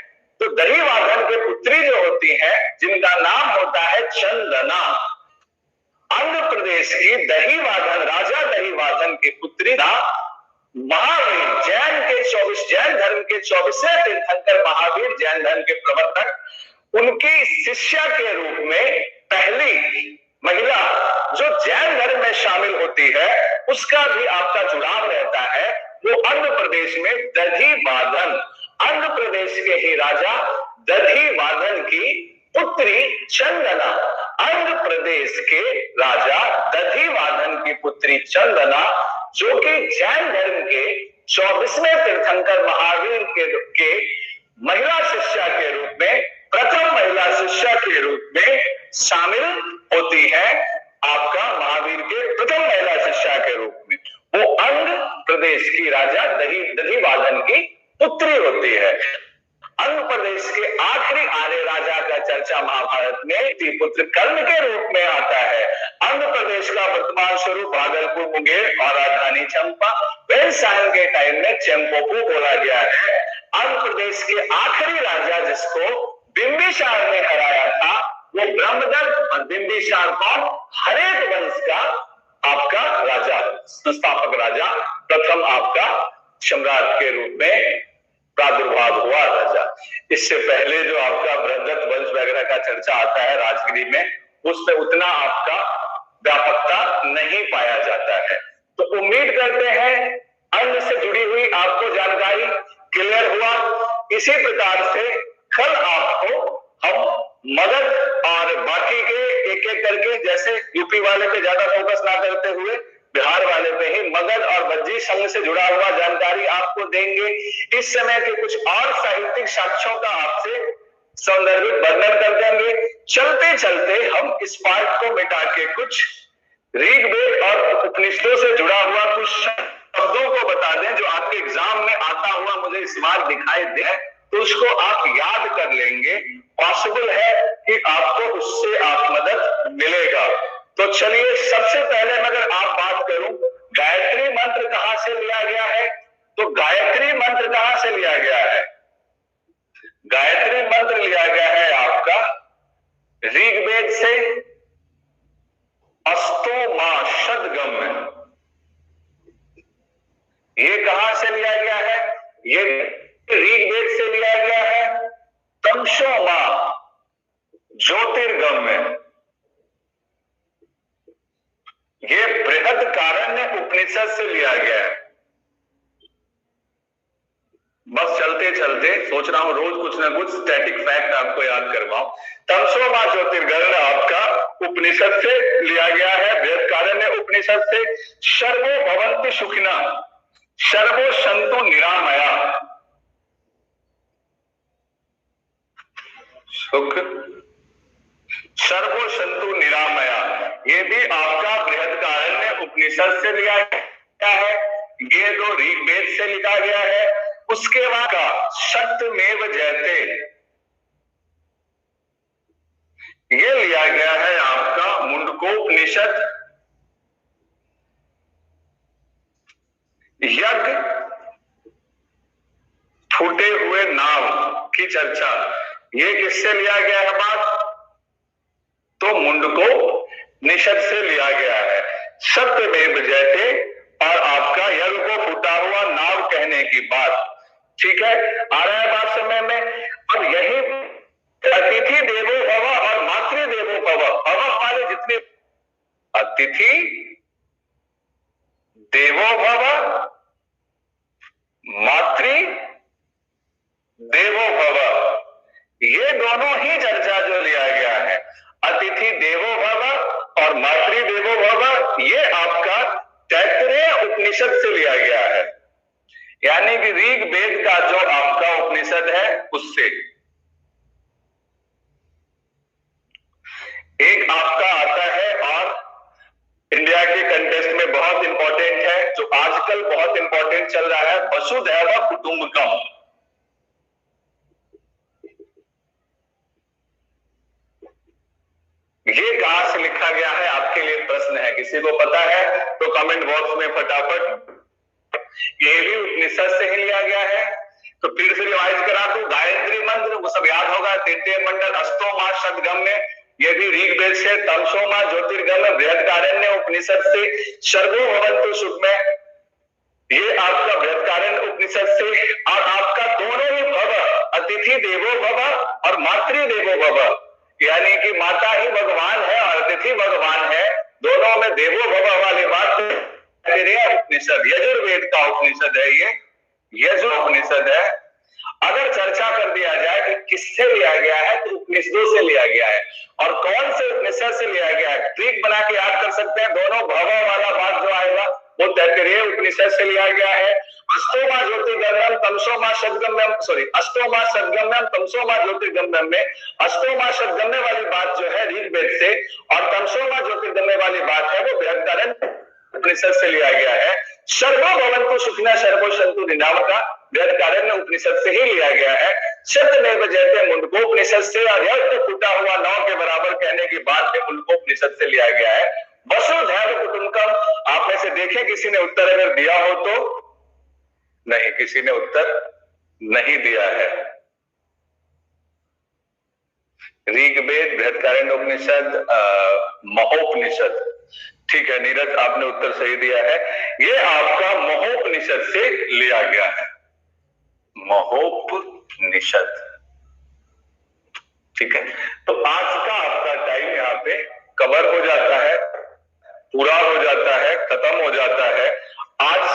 Speaker 1: तो दहीवाधन के पुत्री जो होती हैं, जिनका नाम होता है चंदना, आंध्र प्रदेश की दहीवाधन, राजा दहीवाधन की पुत्री महावीर, जैन धर्म के 24वें तीर्थंकर महावीर, जैन धर्म के प्रवर्तक, उनकी शिष्या के रूप में पहली महिला जो जैन धर्म में शामिल होती है, उसका भी आपका जुड़ाव रहता है। वो आंध्र प्रदेश में दधिवाधन, आंध्र प्रदेश के ही राजा दधिवाधन की पुत्री चंदना, आंध्र प्रदेश के राजा दधिवाधन की पुत्री चंदना, जो कि जैन धर्म के 24वें तीर्थंकर महावीर के महिला शिष्या के रूप में, प्रथम महिला शिष्या के रूप में शामिल होती है। आपका महावीर के प्रथम महिला शिष्या के रूप में वो आंध्र प्रदेश की राजा दधिवाधन की पुत्री होती है। आंध्र प्रदेश के आखिरी आर्य राजा का चर्चा महाभारत में पुत्र कर्ण के रूप में आता है। आंध्र प्रदेश का वर्तमान स्वरूप भागलपुर मुंगेर और राजधानी चंपा, वेनसांग के टाइम में चेम्पोपू बोला गया है। आंध्र प्रदेश के आखिरी राजा जिसको बिंबिसार ने हराया था वो ब्रह्मदत्त, और बिंबिसार कौन, हर्यक वंश का आपका राजा, संस्थापक राजा, प्रथम आपका सम्राट के रूप में प्रादुर्भाव हुआ राजा। इससे पहले जो आपका बृहदत्त वंश वगैरह का चर्चा आता है राजगिरी में, उसमें उतना आपका व्यापकता नहीं पाया जाता है। तो उम्मीद करते हैं अन्न से जुड़ी हुई आपको जानकारी क्लियर हुआ। इसी प्रकार से कल आपको हम मगध और बाकी के एक एक करके, जैसे यूपी वाले पे ज्यादा फोकस ना करते हुए बिहार वाले पे ही मगध और वज्जी संघ से जुड़ा हुआ जानकारी आपको देंगे। इस समय के कुछ और साहित्यिक साक्ष्यों का आपसे संदर्भित वर्णन कर देंगे। चलते चलते हम इस पाठ को मिटा के कुछ ऋग्वेद और उपनिषदों से जुड़ा हुआ कुछ शब्दों को बता दें जो आपके एग्जाम में आता हुआ मुझे इस बार दिखाई दे, तो उसको आप याद कर लेंगे। पॉसिबल है कि आपको उससे आप मदद मिलेगा। तो चलिए, सबसे पहले अगर आप बात करूं गायत्री मंत्र कहां से लिया गया है, तो गायत्री मंत्र कहां से लिया गया है? गायत्री मंत्र लिया गया है आपका ऋग्वेद से, अष्टोमा शतगम में। ये कहां से लिया गया है? ये ऋग्वेद से लिया गया है तमसोमा ज्योतिर्गम में। ये बृहदारण्य उपनिषद से लिया गया है। बस चलते चलते सोच रहा हूं रोज कुछ ना कुछ स्टैटिक फैक्ट आपको याद करवाऊं। तमसोमा ज्योतिर्गण आपका उपनिषद से लिया गया है, बृहदारण्य उपनिषद से। सर्वो भवन्तु सुखिना सर्वो सन्तु निरामया, सुख सर्वो सन्तु निरामया, ये भी आपका बृहदारण्य उपनिषद से लिया गया है। ये दो ऋग्वेद से लिखा गया है। उसके बाद का सत्यमेव जयते, ये लिया गया है आपका मुंडकोपनिषद। यज्ञ फूटे हुए नाव की चर्चा, ये किससे लिया गया है बात? तो मुंडकोपनिषद से लिया गया है। सत्यमेव जयते और आपका यज्ञ को फूटा हुआ नाव कहने की बात, ठीक है, आ रहा है बात समय में। अब यही अतिथि देवो भव और मातृ देवो भव, भव वाले जितने अतिथि देवो भव मातृ देवो भव, ये दोनों ही चर्चा जो लिया गया है, अतिथि देवो भव और मातृ देवो भव, ये आपका तैत्तिरीय उपनिषद से लिया गया है, यानी कि ऋग्वेद का जो आपका उपनिषद है उससे। एक आपका आता है और इंडिया के कंटेस्ट में बहुत इंपॉर्टेंट है, जो आजकल बहुत इंपॉर्टेंट चल रहा है, वसुधैव कुटुंबकम। ये कहां से लिखा गया है? आपके लिए प्रश्न है, किसी को पता है तो कमेंट बॉक्स में फटाफट। ये भी उपनिषद से ही लिया गया है। तो फिर से रिवाइज करा दूं, गायत्री मंत्र वो सब याद होगा, तृतीय मंडल अष्टोमा शतगम में, ये भी ऋग्वेद से, तमसोमा ज्योतिर्गम में, बृहदारण्य उपनिषद से, सर्वो भवन्तु सुख में, ये आपका बृहदारण्य उपनिषद से। और आपका दोनों ही भव, अतिथि देवो भव और मातृ देवो भव, यानी कि माता ही भगवान है और अतिथि भगवान है, दोनों में देवो भव वाली बात उपनिषद, यजुर्वेद का उपनिषद है ये, यजुर उपनिषद है। अगर चर्चा कर दिया जाए कि किससे लिया गया है, तो उपनिषदों से लिया गया है। और कौन से उपनिषद से लिया गया है? ट्रिक बना के याद कर सकते हैं, दोनों भव वाला बात जो आएगा वो तैत्तिरीय उपनिषद से लिया गया है। अष्टोमा ज्योतिर्गम्यम तमसोमा शतगम्यम, सॉरी, अष्टोमा शतगम्यम तमसोमा ज्योतिर्गम्यम में अष्टोमा शतगम्य वाली बात जो है ऋग्वेद से, और तमसोमा ज्योतिर्गम्य वाली बात है वो बृहदारण्य उपनिषद से लिया गया है। सर्वो भवन्तु सुखिनः सर्वो सन्तु निरामया बृहदारण्य उपनिषद से ही लिया गया है। सत्यमेव जयते मुंडकोपनिषद से, और यज्ञ फूटा हुआ नाव के बराबर कहने की बात भी मुंडकोपनिषद से लिया गया है। वसुधैव कुटुंबकम, आप में से देखें किसी ने उत्तर अगर दिया हो तो? नहीं, किसी ने उत्तर नहीं दिया है। ऋग्वेद, बृहदारण्य उपनिषद, महोपनिषद, ठीक है नीरज, आपने उत्तर सही दिया है। ये आपका महोपनिषद से लिया गया है, महोपनिषद, ठीक है। तो आज का आपका टाइम यहाँ पे कवर हो जाता है। पूरा हो जाता है, खत्म हो जाता है। आज